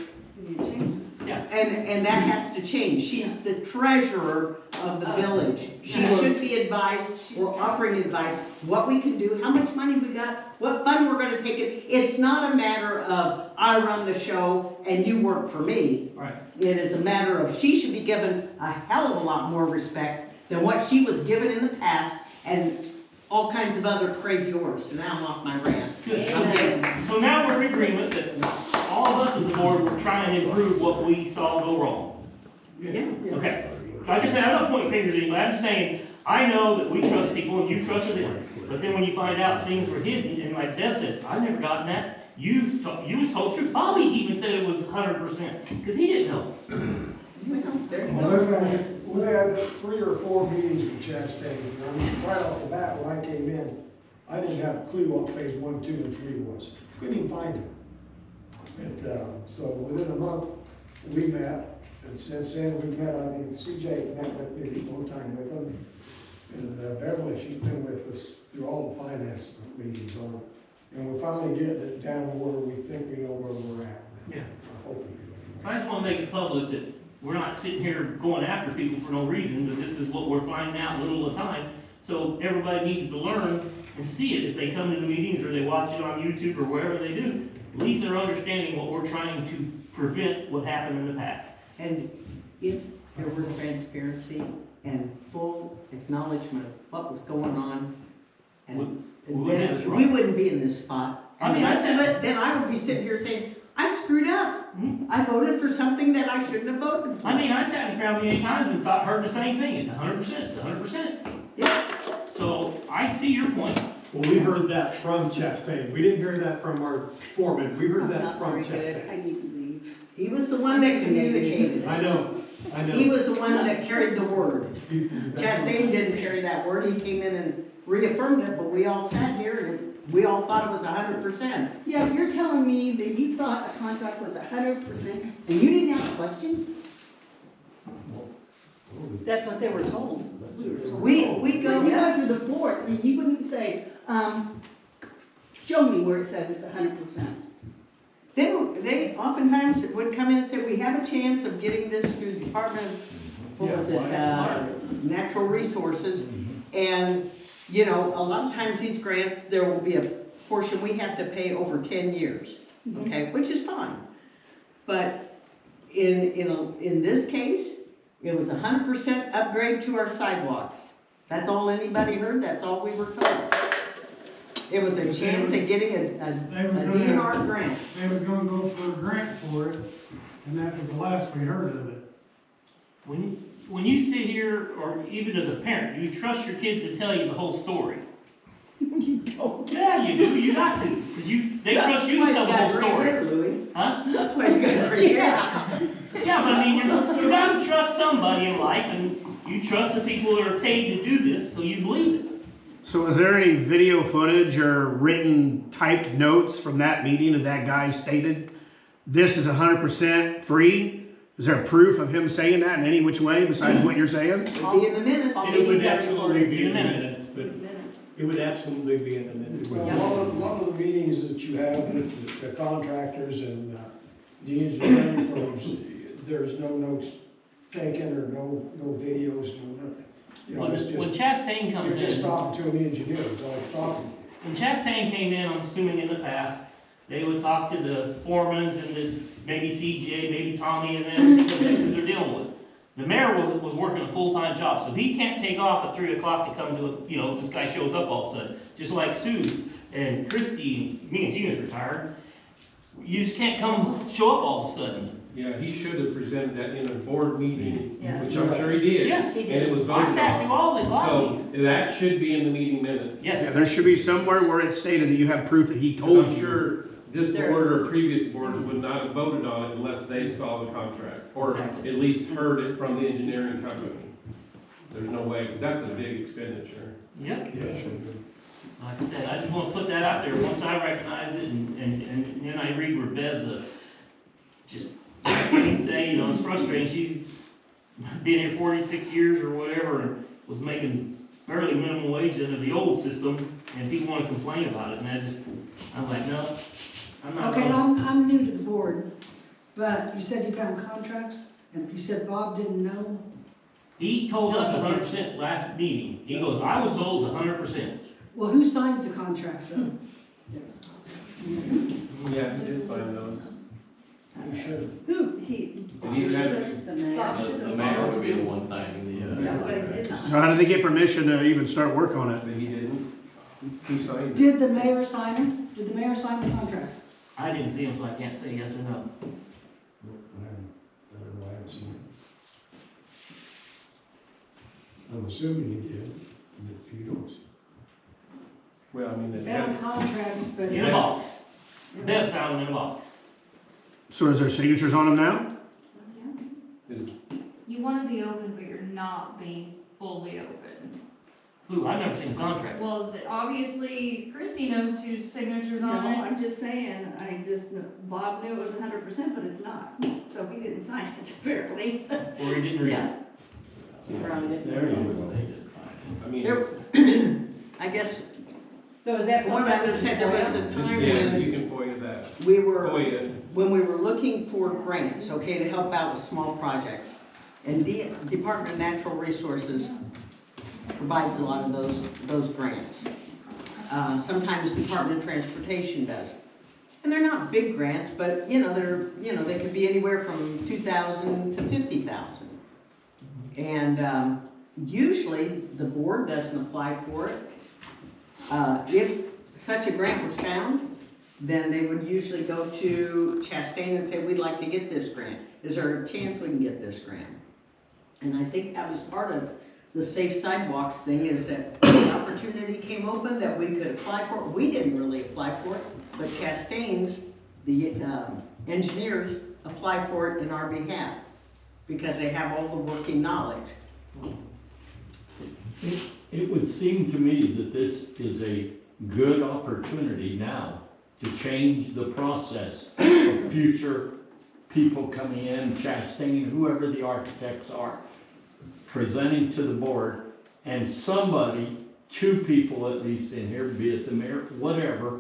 Yeah. and that has to change. She's the treasurer of the village. She Yeah. should be advised, we're offering advice, what we can do, how much money we got, what fund we're gonna take it. It's not a matter of, I run the show and you work for me. Right. It is a matter of, she should be given a hell of a lot more respect than what she was given in the past, and all kinds of other crazy orders. So now I'm off my rant. Good. I'm getting- So now we're in agreement that all of us as a board, we're trying to improve what we saw go wrong. Yeah. Okay. Like I said, I'm not pointing fingers at anybody. I'm just saying, I know that we trust people and you trusted them. But then when you find out things were hidden, and like Deb says, I've never gotten that. You was told truth. Bobby even said it was 100%, because he didn't know. Well, we've had 3 or 4 meetings with Chastain. I mean, right off the bat, when I came in, I didn't have a clue what phase 1, 2, and 3 was. Couldn't even find it. So within a month, we met, and since then, we've met, I think CJ met with me one time with them. And Beverly, she's been with us through all the finance meetings on it. And we're finally getting it down where we think we know where we're at. Yeah. I hope we do. I just want to make it public that we're not sitting here going after people for no reason, but this is what we're finding out little at a time. So everybody needs to learn and see it if they come to the meetings or they watch it on YouTube or wherever they do. At least they're understanding what we're trying to prevent what happened in the past. And if there were transparency and full acknowledgement of what was going on, and We wouldn't have this then problem. we wouldn't be in this spot. I mean, And the I rest said- of it, then I would be sitting here saying, I screwed up. I voted for something that I shouldn't have voted for. I mean, I sat in the crowd many times and heard the same thing. It's 100%, it's 100%. Yeah. So I see your point. Well, we heard that from Chastain. We didn't hear that from our foreman. We heard that from Chastain. I need to leave. He was the one that communicated. I know. He was the one that carried the word. Exactly. Chastain didn't carry that word. He came in and reaffirmed it, but we all sat here and we all thought it was 100%. Yeah, but you're telling me that you thought a contract was 100% and you didn't ask questions? That's what they were told. We But go, you guys are the board, and you wouldn't say, show me where it says it's 100%. they oftentimes would come in and say, we have a chance of getting this through the Department of, what was it, Natural Resources. And, you know, a lot of times these grants, there will be a portion we have to pay over 10 years, okay, which is fine. But in this case, it was 100% upgrade to our sidewalks. That's all anybody heard, that's all we were told. It was a chance of getting a DNR grant. They was gonna go for a grant for it, and that was the last we heard of it. When you sit here, or even as a parent, you trust your kids to tell you the whole story. Yeah, you do. You got to, because they trust you to tell the whole story. Huh? That's why you got a great hair. Yeah, but I mean, you got to trust somebody in life, and you trust the people that are paid to do this, so you believe it. So is there any video footage or written typed notes from that meeting that that guy stated, this is 100% free? Is there proof of him saying that in any which way besides what you're saying? It'll be in the minutes. All It would meetings are absolutely recorded. be in the minutes, but Minutes. it would absolutely be in the minutes. Well, a lot of the meetings that you have with the contractors and the engineering firms, there's no notes taken or no videos, no nothing. You know, it's When just, Chastain comes you're just in, talking to an engineer, it's all you're talking. when Chastain came in, I'm assuming in the past, they would talk to the foremans and the, maybe CJ, maybe Tommy and them, because that's who they're dealing with. The mayor was working a full-time job, so he can't take off at 3 o'clock to come to, this guy shows up all of a sudden. Just like Sue and Christy, me and Gina's retired. You just can't come show up all of a sudden. Yeah, he should have presented that in a board meeting, Yes. which I'm sure he did. Yes, he And did. it was I voted sat through all the on. lobbies. So that should be in the meeting minutes. Yes. Yeah, there should be somewhere where it's stated that you have proof that he 'Cause told I'm you. sure this There board is. or previous boards would not have voted on it unless they saw the contract, or Exactly. at least heard it from the engineering company. There's no way, because that's a big expenditure. Yep. Like I said, I just wanna put that out there, once I recognize it, and then I read where Bev's just, I can say, you know, it's frustrating, she's been here 46 years or whatever, and was making fairly minimum wage under the old system, and people wanna complain about it, and I'm like, no, I'm not Okay, gonna. I'm new to the board, but you said you found contracts, and you said Bob didn't know? He told us 100% last meeting, he goes, I was told it's 100%. Well, who signs the contracts then? Yeah, he did sign those. You should. Who, he, And he had, The mayor. The mayor would be the one signing the, So how did they get permission to even start work on it? but he didn't. Who signed it? Did the mayor sign them? Did the mayor sign the contracts? I didn't see him, so I can't say yes or no. I haven't seen it. I'm assuming he did, but you don't. Well, I mean, it Found has, contracts, but. In a box. Bev found them in a box. So is there signatures on them now? is, You wanna be open, but you're not being fully open. Who, I've never seen contracts. Well, obviously, Christie knows whose signatures No, on it. I'm just saying, Bob knew it was 100%, but it's not, so he didn't sign it, apparently. Or he didn't read it. Brown it. There you go. I mean, there, I guess, So is that from what I understand, there was a just, time yes, when you can FOIA that. we were, FOIA, when we were looking for grants, okay, to help out with small projects. And the Department of Natural Resources provides a lot of those grants. Sometimes Department of Transportation does. And they're not big grants, but, they could be anywhere from 2,000 to 50,000. And, usually the board doesn't apply for it. If such a grant was found, then they would usually go to Chastain and say, we'd like to get this grant. Is there a chance we can get this grant? And I think that was part of the safe sidewalks thing, is that the opportunity came open that we could apply for it. We didn't really apply for it, but Chastain's, the engineers, apply for it in our behalf because they have all the working knowledge. It would seem to me that this is a good opportunity now to change the process of future people coming in, Chastain, whoever the architects are, presenting to the board, and somebody, two people at least in here, be it the mayor, whatever,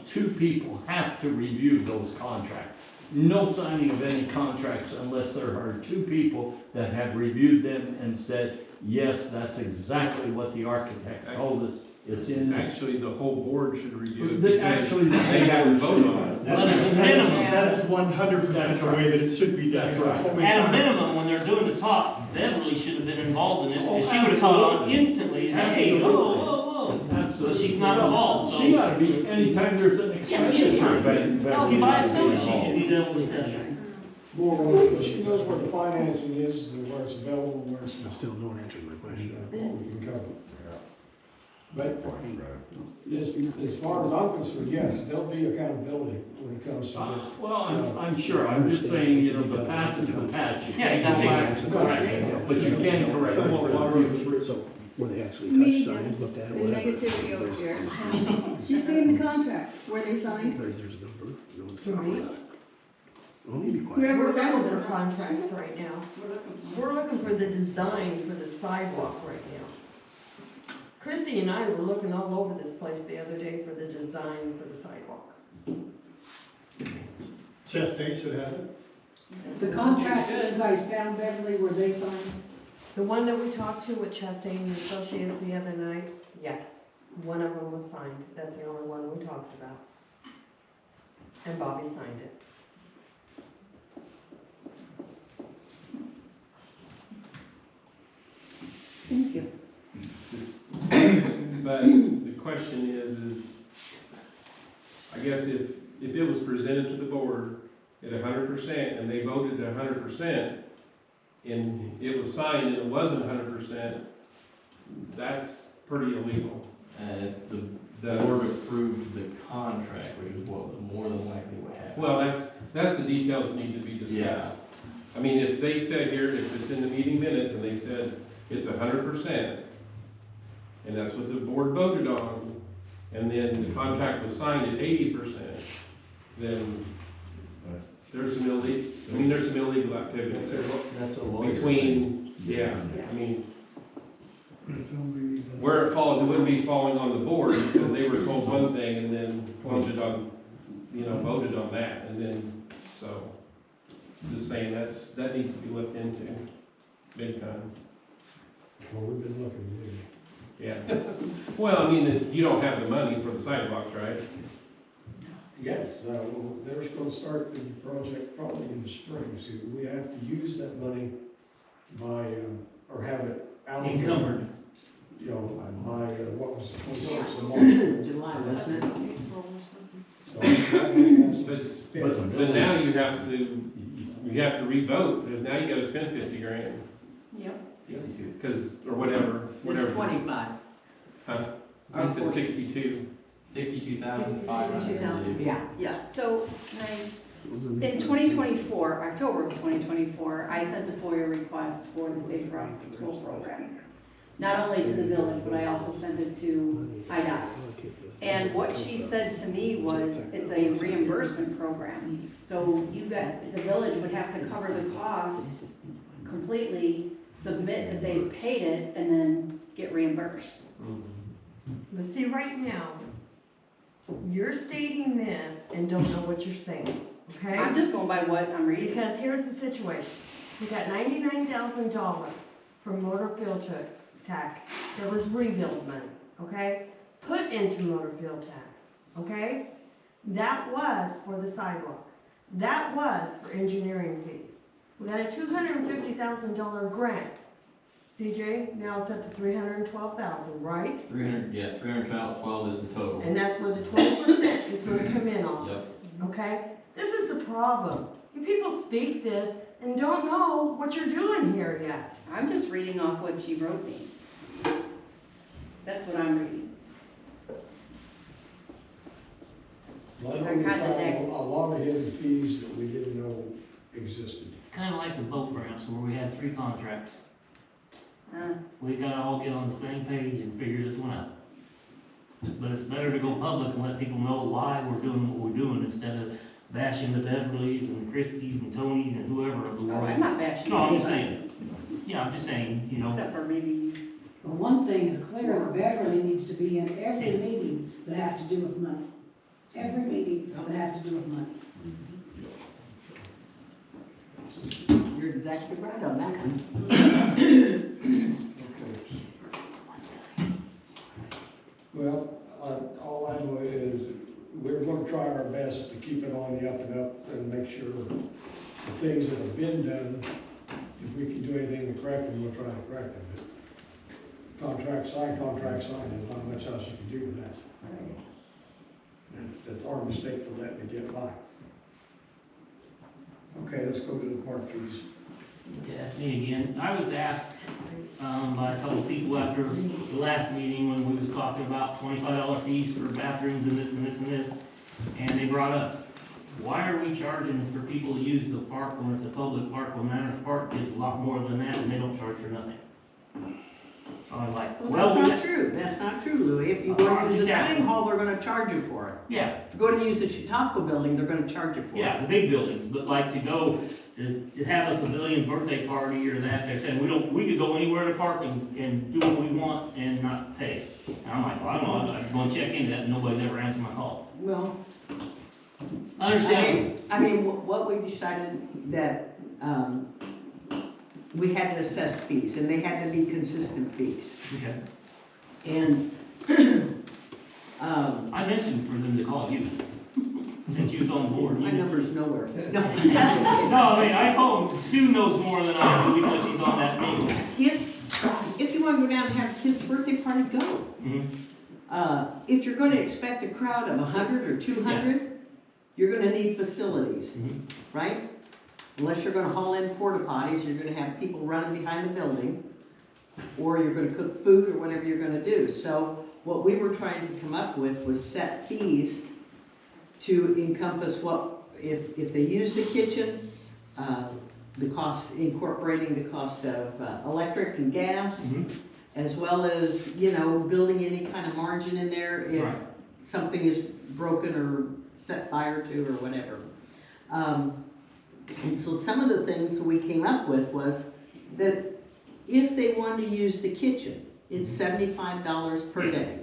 two people have to review those contracts. No signing of any contracts unless there are two people that have reviewed them and said, yes, that's exactly what the architect told us. It's in this. actually, the whole board should review it. The- because actually, they have to vote on it. That is 100% the way that it should be done. That's right. Only At a time. minimum, when they're doing the top, Beverly should have been involved in this, because she would have caught on instantly, hey, whoa, whoa, whoa. Absolutely. So she's not involved, so. She ought to be, anytime there's an Yeah, expenditure. anytime. Hell, if you buy a soda, she should be able to tell you. More, she knows where the financing is, and where it's available, and where it's I not. still don't answer my question. What we can cover. But as far as I'm concerned, yes, there'll be accountability when it comes to it. Well, I'm sure, I'm just saying, the past is the past. You Yeah, you can't gotta go back and correct it, but you can correct it for the future. So, where they actually touched, signed, looked at it, the whatever. negativity over here. She's seen the contracts where they signed. There's a number, no one's talking about it. Oh, you be quiet. Whoever We're found looking the for contracts right now. We're looking for the design for the sidewalk right now. Christie and I were looking all over this place the other day for the design for the sidewalk. Chastain should have it. The contracts that you guys found, Beverly, were they signed? The one that we talked to with Chastain and Associates the other night, yes, one of them was signed. That's the only one we talked about. And Bobby signed it. Thank you. But the question is, I guess if it was presented to the board at 100%, and they voted 100%, and it was signed and it wasn't 100%, that's pretty illegal. The board approved the contract, which is what was more than likely what happened. Well, that's the details that need to be discussed. Yeah. I mean, if they said here, if it's in the meeting minutes and they said it's 100%, and that's what the board voted on, and then the contract was signed at 80%, then there's some illegal activity That's a lawyer. between, yeah, I mean, where it falls, it wouldn't be falling on the board because they were told one thing and then voted on that, and then, so, just saying, that needs to be looked into, big time. Well, we've been looking, Yeah. Well, I mean, you don't have the money for the sidewalks, right? yes, well, they're gonna start the project probably in the spring, so we have to use that money by, or have it allocated. Encumbered. You know, by, what was it, 26th of March. July, wasn't it? So, that money has to be spent. But now you have to revote, because now you gotta spend 50 grand, Yep. 62. because, or whatever. It's 25. Huh? I said 62. 62,500. Yeah, so, in 2024, October of 2024, I sent a FOIA request for the Safe Across the School program. Not only to the village, but I also sent it to IDOT. And what she said to me was, it's a reimbursement program. So the village would have to cover the cost completely, submit that they've paid it, and then get reimbursed. But see, right now, you're stating this and don't know what you're saying, okay? I'm just going by what I'm reading. Because here's the situation. We got $99,000 from motor fuel tax. That was rebuild money, okay? Put into motor fuel tax, okay? That was for the sidewalks. That was for engineering fees. We got a $250,000 grant. CJ, now it's up to $312,000, right? 312 is the total. And that's where the 20% is gonna come in on. Yep. Okay? This is the problem. You people speak this and don't know what you're doing here yet. I'm just reading off what she wrote me. That's what I'm reading. Well, I These know are we kind of found neg- a lot of hidden fees that we didn't know existed. Kind of like the boat ramps where we had 3 contracts. We gotta all get on the same page and figure this one out. But it's better to go public and let people know why we're doing what we're doing instead of bashing the Beverleys and the Christies and Tonys and whoever of the Oh, world. I'm not bashing No, I'm just anybody, saying, yeah, I'm just saying, you know. except for maybe, But one thing is clear, Beverly needs to be in every meeting that has to do with money. Every meeting that has to do with money. You're exactly right on that one. Okay. Well, all I know is we're gonna try our best to keep it on the up and up and make sure the things that have been done, if we can do anything to correct them, we'll try to correct them. But contract signed, there's not much else you can do with that. That's our mistake for letting it get by. Okay, let's go to the park fees. Yeah, that's me again. I was asked, by a couple people after the last meeting when we was talking about $25 fees for bathrooms and this and this and this. And they brought up, why are we charging for people to use the park when it's a public park, when Manners Park gets a lot more than that and they don't charge for nothing? So I'm like, Well, that's not true. That's not true, Louis. If you go to the dining hall, they're gonna charge you for it. Yeah, If you go to use the Chautauqua building, they're gonna charge you for it. yeah, the big buildings, but like to go, to have a pavilion birthday party or that, they're saying, we could go anywhere in the park and do what we want and not pay. And I'm like, well, I don't know, I'm gonna check into that, and nobody's ever answered my call. Well, I understand. I mean, what we decided that, we had to assess fees, and they had to be consistent fees. Okay. And, I mentioned for them to call you, since you was on the board. my number's nowhere. No, I mean, I told him, Sue knows more than I do because she's on that meeting. If you wanna go down and have a kid's birthday party, go. Mhm. If you're gonna expect a crowd of 100 or 200, you're gonna need facilities, Mhm. right? Unless you're gonna haul in porta potties, you're gonna have people running behind the building, or you're gonna cook food, or whatever you're gonna do. So what we were trying to come up with was set fees to encompass what, if they use the kitchen, the cost, incorporating the cost of electric and gas, Mhm. as well as, you know, building any kind of margin in there if Right. something is broken or set fire to or whatever. And so some of the things that we came up with was that if they wanted to use the kitchen, it's $75 per day.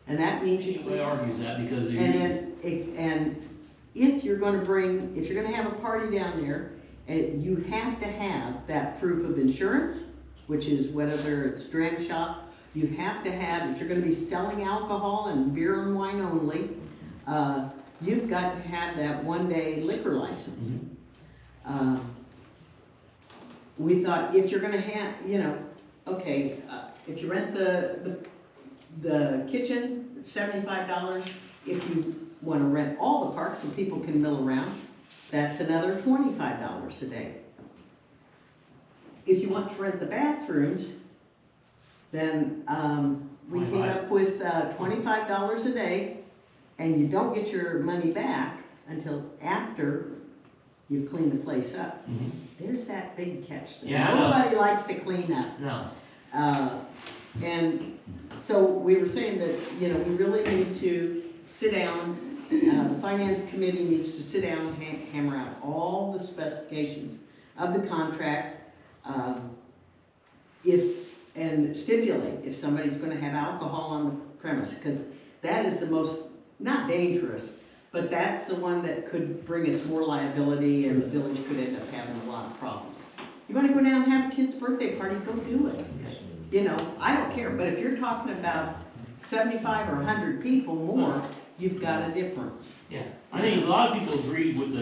And that means you Anybody argues that because they and use. then, and if you're gonna have a party down there, and you have to have that proof of insurance, which is whether it's dram shop, you have to have, if you're gonna be selling alcohol and beer and wine only, you've got to have that 1-day liquor license. We thought if you're gonna have, you know, okay, if you rent the kitchen, $75. If you wanna rent all the parks so people can mill around, that's another $25 a day. If you want to rent the bathrooms, then, we came up with, $25 a day, and you don't get your money back until after you've cleaned the place up. Mhm. There's that big catch there. Yeah, I know. Nobody likes to clean up. No. And so we were saying that, you know, we really need to sit down, the finance committee needs to sit down and hammer out all the specifications of the contract, and stipulate if somebody's gonna have alcohol on the premise, because that is the most, not dangerous, but that's the one that could bring us more liability, and the village could end up having a lot of problems. You wanna go down and have a kid's birthday party, go do it. You know, I don't care, but if you're talking about 75 or 100 people more, you've got a difference. Yeah, I think a lot of people agreed with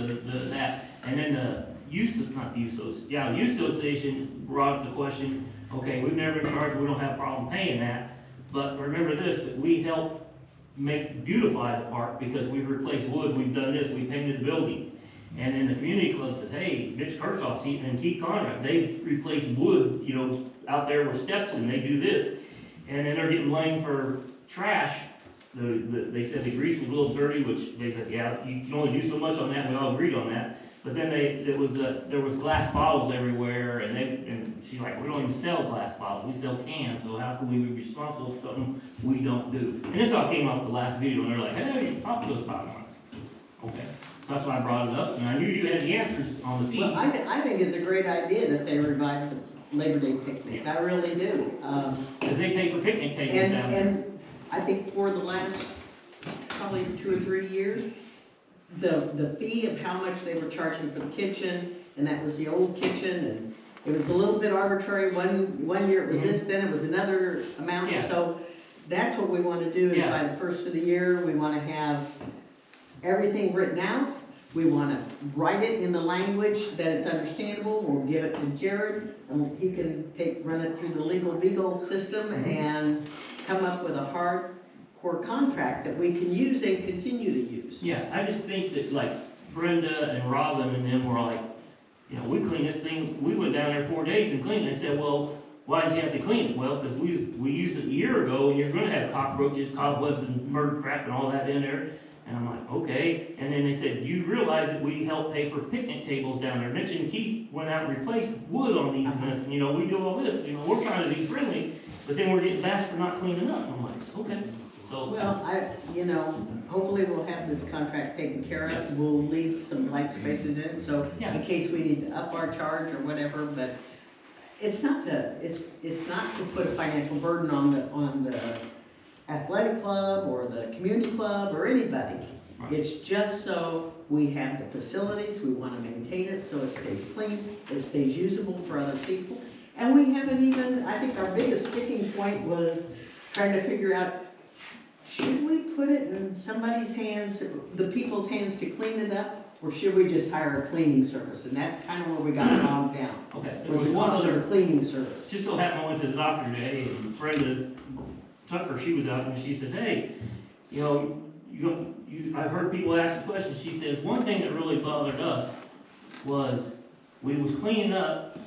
that, and then the youth association brought up the question, okay, we've never been charged, we don't have a problem paying that, but remember this, that we help beautify the park because we've replaced wood, we've done this, we painted the buildings. And then the community club says, hey, Mitch Kershaw and Keith Conrad, they replace wood, you know, out there with steps, and they do this. And then they're getting blamed for trash. They said the grease was a little dirty, which they said, yeah, you can only do so much on that, we all agreed on that. But then there was glass bottles everywhere, and she's like, we don't even sell glass bottles, we sell cans, so how can we be responsible for something we don't do? And this all came off the last video, and they're like, hey, talk to us about it. Okay, so that's why I brought it up, and I knew you had the answers on the fees. Well, I think it's a great idea that they revive the Labor Day picnic, I really do. Because they pay for picnic tables down there. And I think for the last probably 2 or 3 years, the fee of how much they were charging for the kitchen, and that was the old kitchen, and it was a little bit arbitrary. One year it was this, then it was another amount. Yeah. So that's what we want to do, is Yeah. by the first of the year, we want to have everything written out. We want to write it in the language that it's understandable. We'll give it to Jared, and he can run it through the legal system and come up with a hardcore contract that we can use and continue to use. Yeah, I just think that like Brenda and Robin and them were like, you know, we cleaned this thing, we went down there 4 days and cleaned it. They said, well, why did you have to clean it? Well, because we used it a year ago, and you're gonna have cockroaches, cobwebs, and bird crap and all that in there. And I'm like, okay. And then they said, you realize that we help pay for picnic tables down there. Mitch and Keith went out and replaced wood on these and this, and you know, we do all this, you know, we're trying to be friendly, but then we're getting bashed for not cleaning up. And I'm like, okay. So, Well, hopefully we'll have this contract taken care of. Yes. We'll leave some blank spaces in, so Yeah. in case we need to up our charge or whatever, but it's not to put a financial burden on the athletic club or the community club or anybody. Right. It's just so we have the facilities, we want to maintain it so it stays clean, it stays usable for other people. And we haven't even, I think our biggest sticking point was trying to figure out, should we put it in somebody's hands, the people's hands, to clean it up, or should we just hire a cleaning service? And that's kind of where we got bogged down. okay. There Was was the one cost of other, a cleaning service. just so happened I went to the doctor today, and Brenda Tucker, she was out, and she says, hey, you know, I've heard people ask the question, she says, one thing that really bothered us was, we was cleaning up,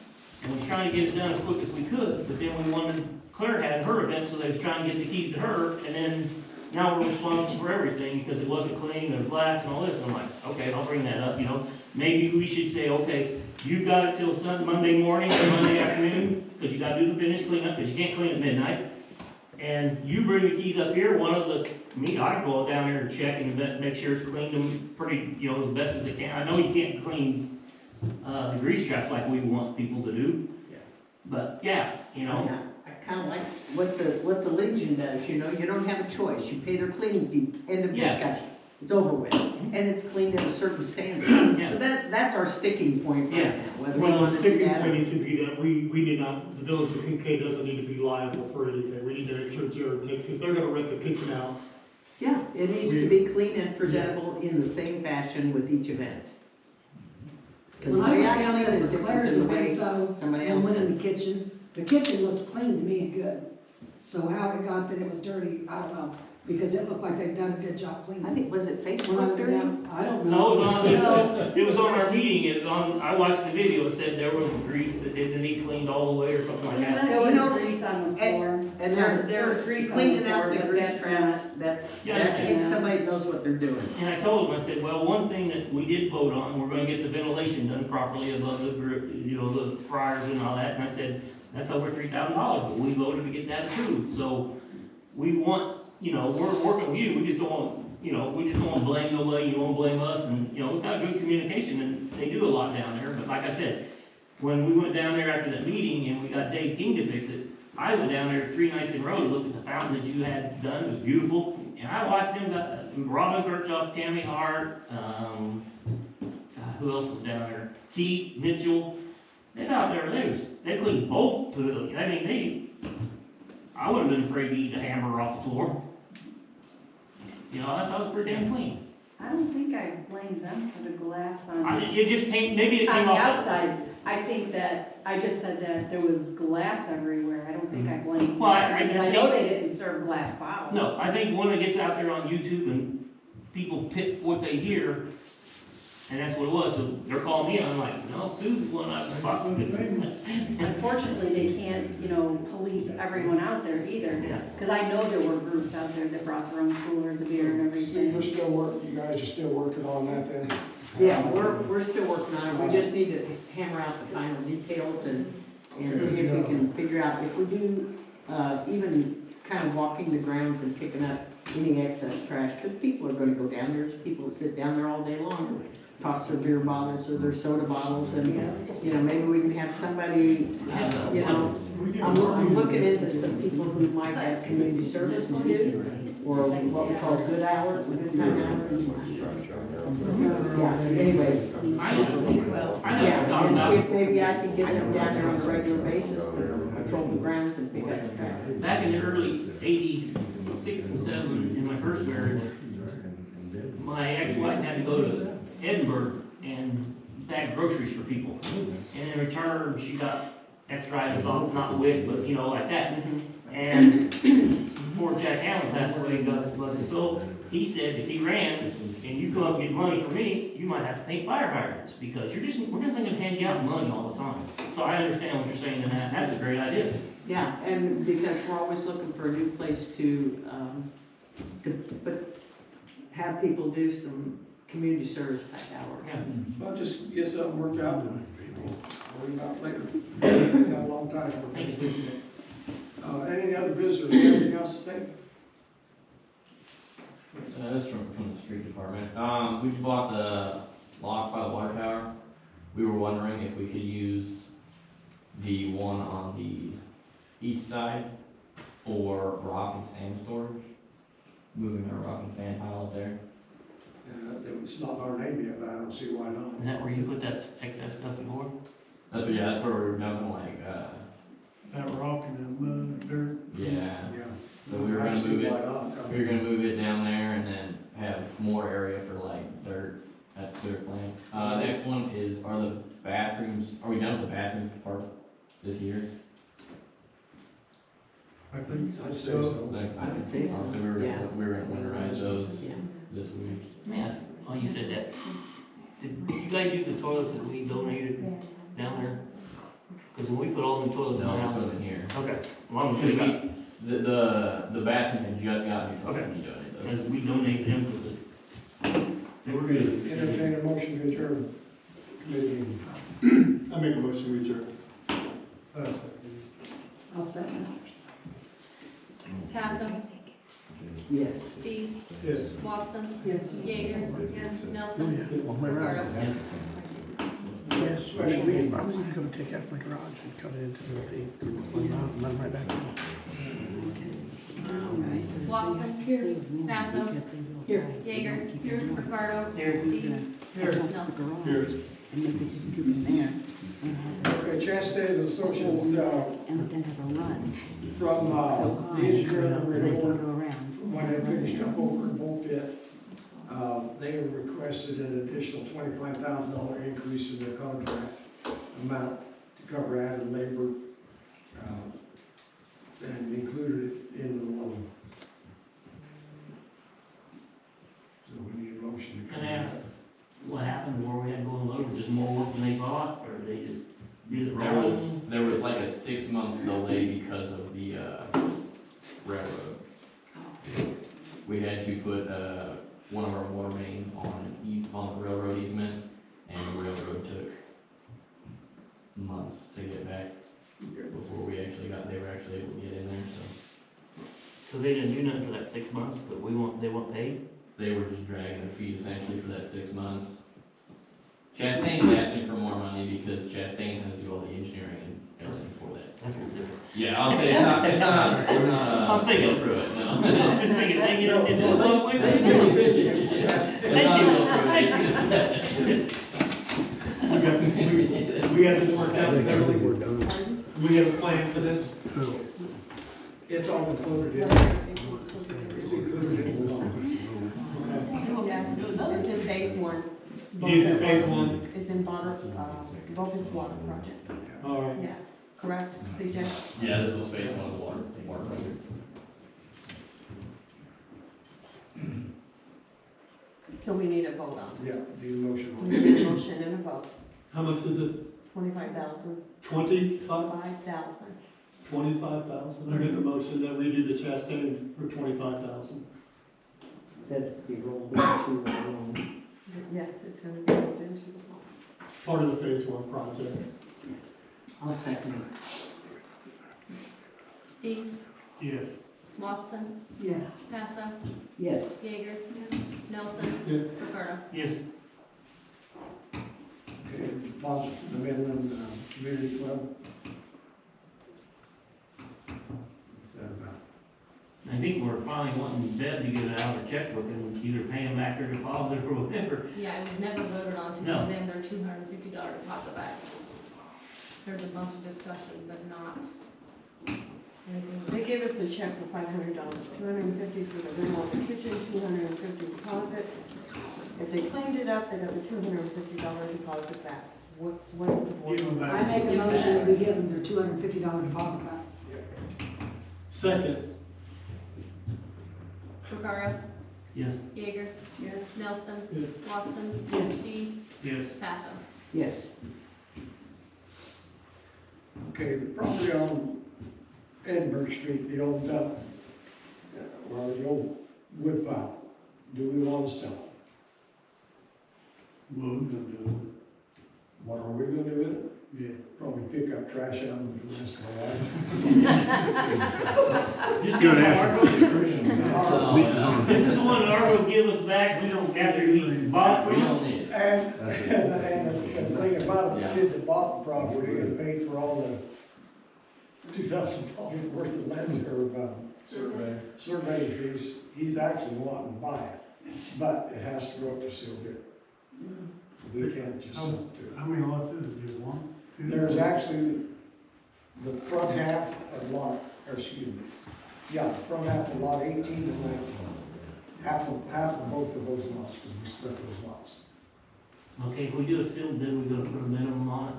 and we was trying to get it done as quick as we could, but then we wanted, Claire had her event, so they was trying to get the keys to her, and then now we're responsible for everything, because it wasn't clean, there's glass and all this, and I'm like, okay, I'll bring that up, you know, maybe we should say, okay, you've got it till Monday morning or Monday afternoon, because you gotta do the finish cleanup, because you can't clean at midnight, and you bring the keys up here, I go down there and check and make sure it's cleaned them pretty, you know, as best as they can. I know you can't clean, the grease traps like we want people to do. Yeah. But, yeah, you know. Yeah, I kinda like what the Legion does, you know, you don't have a choice, you pay their cleaning fee, end of Yeah. discussion. It's over with, and it's cleaned at a certain standard. Yeah. So that's our sticking point right Yeah. now, whether we Well, the want to do sticking that point or. needs to be that we did not, the village of Kincaid doesn't need to be liable for anything. We need to make sure Jared takes, if they're gonna rent the kitchen out. Yeah, it needs to be clean and presentable in the same fashion with each event. Cause the When I way went I down clean there is for different Claire's than the way event though, somebody and else went does. in the kitchen looked clean to me and good. So how it got that it was dirty, I don't know, because it looked like they'd done a good job cleaning. I think, was it When I Facebook went dirty? down, I don't No, know. it was on our meeting, I watched the video, it said there was grease that didn't need cleaned all the way or something like that. There You know, was grease on the floor. And There's grease on the cleaning out floor, the but grease that's traps, not. that, Yeah, I that understand. means somebody knows what they're doing. And I told him, I said, well, one thing that we did vote on, we're gonna get the ventilation done properly above the, you know, the fryers and all that, and I said, that's over $3,000, but we voted to get that approved, so we want, you know, we're working with you, we just don't want, you know, we just don't wanna blame nobody, you don't wanna blame us, and, you know, we've got good communication, and they do a lot down there, but like I said, when we went down there after that meeting and we got Dave King to fix it, I went down there 3 nights in a row to look at the fountain that you had done, it was beautiful, and I watched them, Robin Kirchhoff, Tammy Hart, who else was down there? Keith, Mitchell, they out there, they cleaned both pavilions, I mean, I would've been afraid to eat a hamburger off the floor. You know, I thought it was pretty damn clean. I don't think I blame them for the glass on. It just came, maybe it On came the off. outside, I think that, I just said that there was glass everywhere, I don't think I blame. Well, I know they didn't serve glass bottles. No, I think when it gets out there on YouTube and people pick what they hear, and that's what it was, so they're calling me, I'm like, no, Sue's the one I bought. Unfortunately, they can't, you know, police everyone out there either. Yeah. Cause I know there were groups out there that brought their own coolers of beer and everything. You guys are still working on that then? Yeah, we're still working on it, we just need to hammer out the final details and see if we can figure out, if we do, even kind of walking the grounds and picking up any excess trash, because people are gonna go down there, there's people that sit down there all day long, and toss their beer bottles or their soda bottles, and, you know, maybe we can have somebody, you know, I'm looking into some people who might have community service to do, or what we call good hours, good time hours. Yeah, anyway. I know, Yeah, and see if maybe I can get them down there on a regular basis to patrol the grounds and pick up the trash. Back in the early 86 and 7, in my first marriage, my ex-wife had to go to Edinburgh and bag groceries for people. And in return, she got extra items off, not WIC, but you know, like that. And before Jack Allen passed away, God bless his soul, he said if he ran and you come up and get money for me, you might have to pay fire hydrants because we're just gonna hand you out money all the time. So I understand what you're saying in that. That's a great idea. Yeah, and because we're always looking for a new place to have people do some community service type hours. Yeah. Well, just get something worked out and people worry about later. Got a long time for Thank it. you. Any other visitors, anything else to say? This is from the street department. We just bought the lock by the water tower. We were wondering if we could use the one on the east side for rock and sand storage. Moving our rock and sand pile up there. It's not our name yet, but I don't see why not. Is that where you put that excess stuff before? That's where we were dumping That rock and that mud, dirt. yeah. Yeah. So we were I gonna see move it, why not. we were gonna move it down there and then have more area for like dirt at the sewer plant. Next one is, are we done with the bathrooms part this year? I think I'd say so. Like, I would say so. So we were Yeah. gonna winterize those. Yeah. this week. Let me ask, oh, you said that. Did you guys use the toilets that we donated down there? Because when we put all the toilets in No, our we house. put it here. Okay, as long as we got, The bathroom had just gotten new toilets Okay. when you donated those. as we donated them for the, they were good. Entertain a motion to adjourn committee meeting. I make a motion, we adjourn. I'll second. Passam, Yes. Dees, Yes. Watson, Yes. Yeager, Oh, Nelson, yeah, all the way around. Ricardo. Yes, special meeting. I was just gonna take out my garage and cut it into the thing, and run right back in. Watson, Passam, Yeager, Ricardo, Dees, Nelson. Here. And maybe you can do them there. Okay, Chastain Associates, And then have a run. from, So the engineering they can report, go around. when they finished up over in Bull Pit, they requested an additional $25,000 increase in their contract amount to cover added labor, and included it in the loan. So we need a motion to Can I cover ask, that. what happened where we had going low, just more work than they thought, or they just did it There wrong? there was like a 6-month delay because of the, railroad. We had to put, one of our water mains on the railroad easement, and the railroad took months to get back before they were actually able to get in there, so. So they didn't do nothing for that 6 months, but they weren't paid? They were just dragging their feet essentially for that 6 months. Chastain was asking for more money because Chastain had to do all the engineering and everything for that. That's a little different. Yeah, I'll say we're not, I'm thinking through it, no. Just thinking, dang it, it did look like They that. still We got this worked out. I think we're done. We have a plan for this. It's all included in, it's included in the loan. It's in phase one. These are phase one. It's in Vocus Water Project. All right. Yeah, correct, CJ? Yeah, this was phase 1 of the water project. So we need a vote on Yeah, need a motion it. on We it. need a motion and a vote. How much is it? 25,000. 25,000? 25,000. I make a motion that we do the Chastain for 25,000. That be rolled into the loan. Yes, it's gonna be rolled into the loan. Part of the phase 1 project. I'll second Dees, Yes. Watson, it. Yes. Passam, Yes. Yeager, Nelson, Yes. Ricardo. Yes. Okay, deposit from the Midland Community Club. What's that about? I think we're finally wanting Deb to get out a checkbook and either pay them back their deposit or whatever. Yeah, it was never voted on to No. give them their $250 deposit back. There's a bunch of discussion, but not anything. They gave us a check for $500, $250 for the rental of the kitchen, $250 deposit. If they cleaned it up, they got the $250 deposit back. What is the board? Give them back. I make a motion that we give them their $250 deposit back. Second. Ricardo, Yes. Yeager, Yes. Nelson, Yes. Watson, Yes. Dees, Yes. Passam. Yes. Okay, the property on Edinburgh Street, the old dump, or the old wood pile, do we want to sell it? What we gonna do? What are we gonna do with it? Yeah. Probably pick up trash out of it the rest of our life. Just give it Argo. Lisa's on. This is the one Argo give us back, we don't after we bought it We from don't us. need it. And the thing about it, Yeah. the kid that bought the property and paid for all the $2,000 worth of land survey fees, he's actually wanting to buy it, but it has to go up for seal bid. We can't just sell it to it. How many lots is it, just one? Two? There's actually the front half of lot, or excuse me, yeah, the front half of lot 18 and 19. Half of both of those lots, because we split those lots. Okay, if we do a sealed bid, we're gonna put a minimum on it.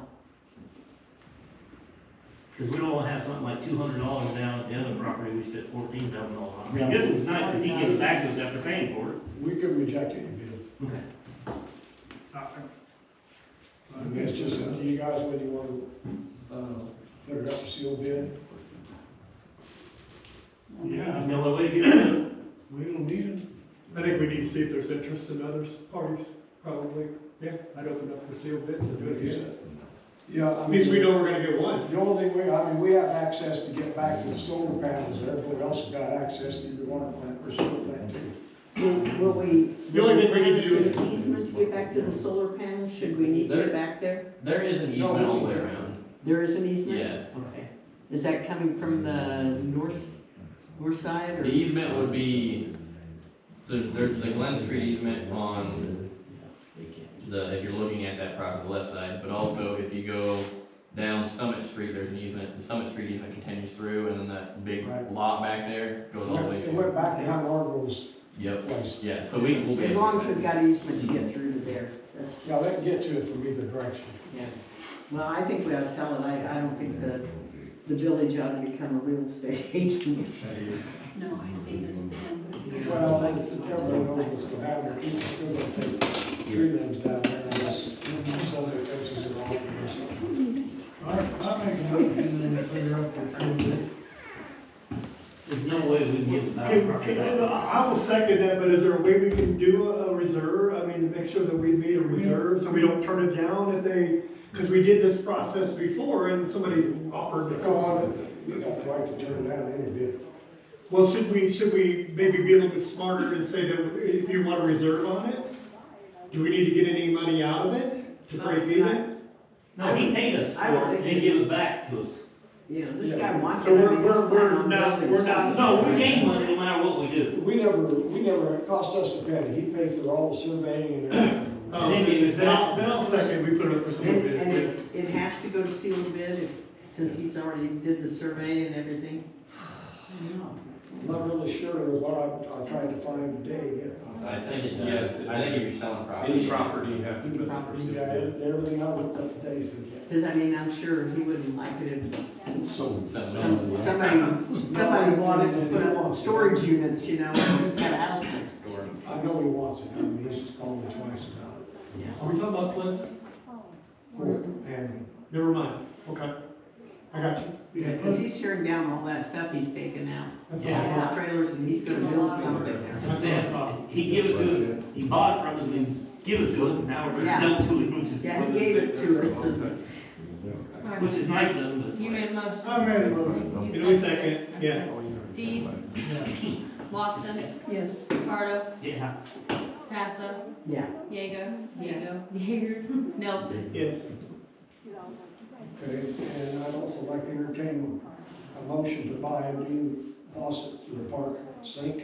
Cause we don't wanna have something like $200 down at the other property, we spent $14,000 on. I mean, this one's nice, cause he gives it back to us after paying for it. We could reject any bid. Okay. I mean, it's just up to you guys whether you want to, put it up for sealed bid. Yeah, That's the only way to get rid of it. We don't need it. I think we need to see if there's interest in other parties, probably. Yeah, I'd open up for sealed bids and do it again. Yeah, I At mean. least we know we're gonna get one. The only thing we have access to get back to the solar panels, everybody else has got access to the water plant or solar plant too. Will we? The only thing we need to do is- An easement to get back to the solar panels, should we need to get back there? There is an easement all the way around. There is an easement? Yeah. Okay. Is that coming from the north side or? The easement would be, so there's the Glen Street easement on if you're looking at that property, the left side, but also if you go down Summit Street, there's an easement, the Summit Street easement continues through, and then that big Right. lot back there goes all the way It through. went back behind Argo's Yep, place. yeah, so we'll be. As long as we've got easement to get through to there. Yeah, they can get to it from either direction. Yeah. Well, I think we ought to sell it. I don't think the village ought to become a real estate agent. No, I see it. Well, everybody knows what's gonna happen, people are still gonna take tree limbs down there unless some of their fences are wrong or something. I make a motion and clear up the sealed bid. There's no way we can get the property back. I will second that, but is there a way we can do a reserve? I mean, make sure that we made a reserve, so we don't turn it down if they, because we did this process before and somebody offered to Go go on, on. you got the right to turn down any bid. Well, should we maybe be a little bit smarter and say that if you want a reserve on it? Do we need to get any money out of it to break even? No, he paid us I don't for it, think and give it back to us. You know, this guy wants. So it. we're not. No, we gain money no matter what we do. We never, it cost us a penny, he paid for all the surveying and everything. Oh, then I'll second, we put it up for sealed bids. And it has to go to sealed bid since he's already did the survey and everything? I'm not really sure what I tried to find today, yes. I think it does, I think if you're selling property. Any property you have to put up for sealed Yeah, bid. everything I looked up today said that. Because I mean, I'm sure he wouldn't like it if Somebody somebody wanted to put up storage units, you know, he's got a house next door. I know he wants it, I mean, he's just called me twice about it. Are we talking about Cliff? And Never mind, okay. I got you. Yeah, because he's tearing down all that stuff he's taken out. That's Yeah. All those trailers, and he's gonna build something It's there. a sense, he give it to us, he bought it from us, and he give it to us, and now we're gonna sell it to him, which is. Yeah, he gave it to us, and Which is nice of him, but. You made a motion. I made a motion. You know, second, yeah. Dees, Watson, Yes. Ricardo, Yeah. Passo, yeah. Jaeger, Nelson. Yes. Okay, and I'd also like to entertain a motion to buy a new faucet for the park sink.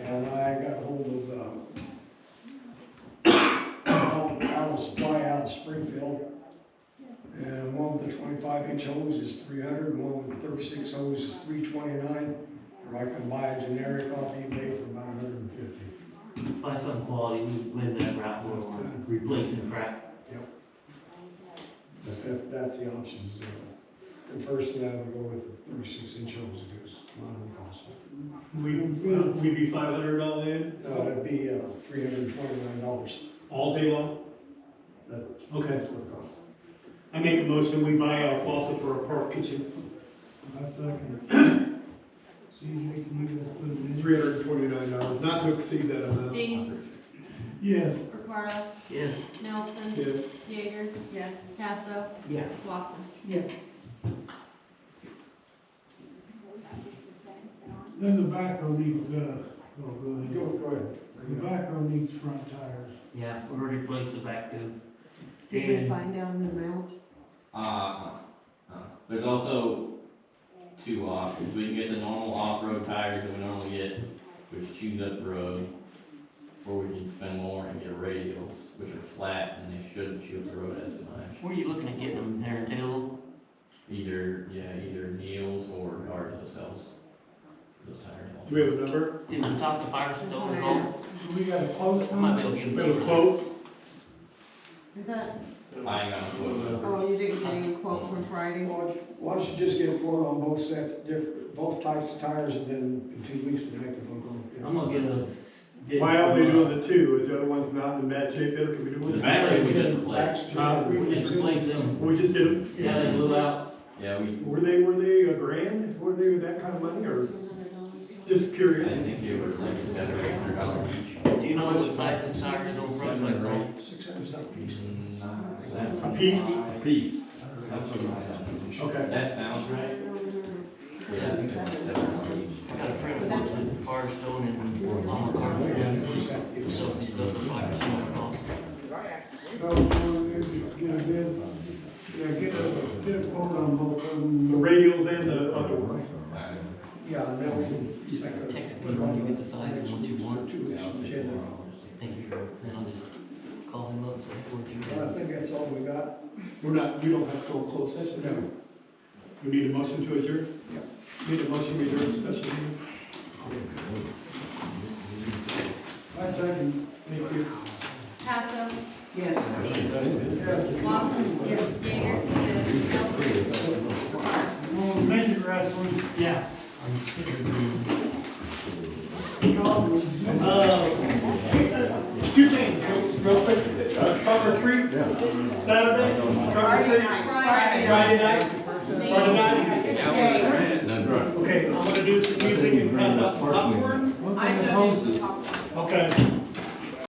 And I got hold of, Allen Supply out of Springfield. And one with the 25-inch hose is $300, and one with the 36 hose is $329. Or I can buy a generic off eBay for about $150. Buy some quality, we win that route, we're replacing crap. But that's the options there. And personally, I would go with the 36-inch hose, it's not impossible. We'd be $500 all in, That'd be $329. all day long? That's Okay. what it costs. I make a motion, we buy a faucet for a park kitchen, I second it. CJ, can you just put it in? $329, not to exceed that amount. Dees, Yes. Ricardo, Yes. Nelson, Yes. Jaeger, Yes. Passo, Yeah. Watson. Yes. Then the backhoe needs, go ahead. Go ahead. The backhoe needs front tires. Yeah, we're gonna replace the back tube. Did we And find out an amount? There's also two options. We can get the normal off-road tires that we normally get, which chews up the road, or we can spend more and get radials, which are flat and they shouldn't chew up the road as much. where are you looking at getting them, there in Taylor? Either Neil's or Arzo sells those tires. Do we have a number? Did we talk to Firestone and all? We got a close I might be able one? to get We them have a cheaper. quote? Is that, I ain't got a clue. oh, you didn't get a quote from Friday? Why don't you just get a quote on both sets, both types of tires, and then in 2 weeks we'll make a vote on it. I'm gonna get a. Why are they doing the two? Is the other one's not in bad shape there? Can we do The one? back end we just replaced. We just replaced them. We just did them? Yeah, they blew out. Yeah, Were they a grand? Were they that kind of money or just I curious? think they were like $700 or $800 each. Do you know what size this tire is on front side, Carl? 600 something. A piece? Peace. That's what it sounds. Okay. That sounds right. Yeah, I think it was $700 each. I got a friend that works at Firestone and on the car. Sells me stuff for 5% off cost. Get a bid, yeah, get a quote on both of them. The radials and the other ones. Yeah, and then we can. Just text me when you get the size and what you want. 2 weeks. Thank you. Then I'll just call him up and say, what'd you Well, I want? think that's all we got. We don't have to go close session, do we? We need a motion to adjourn? Yep. Need a motion to adjourn special meeting? I second. Thank you. Passo, Yes. Lawson, yes, Jaeger, yes, Nelson. Oh, Major wrestling. Yeah. Two things, real quick. Trunk or treat? Saturday? Trunk or treat? Friday night? Friday night? Okay, I'm gonna do some music and pass out popcorn. One thing opposes. Okay.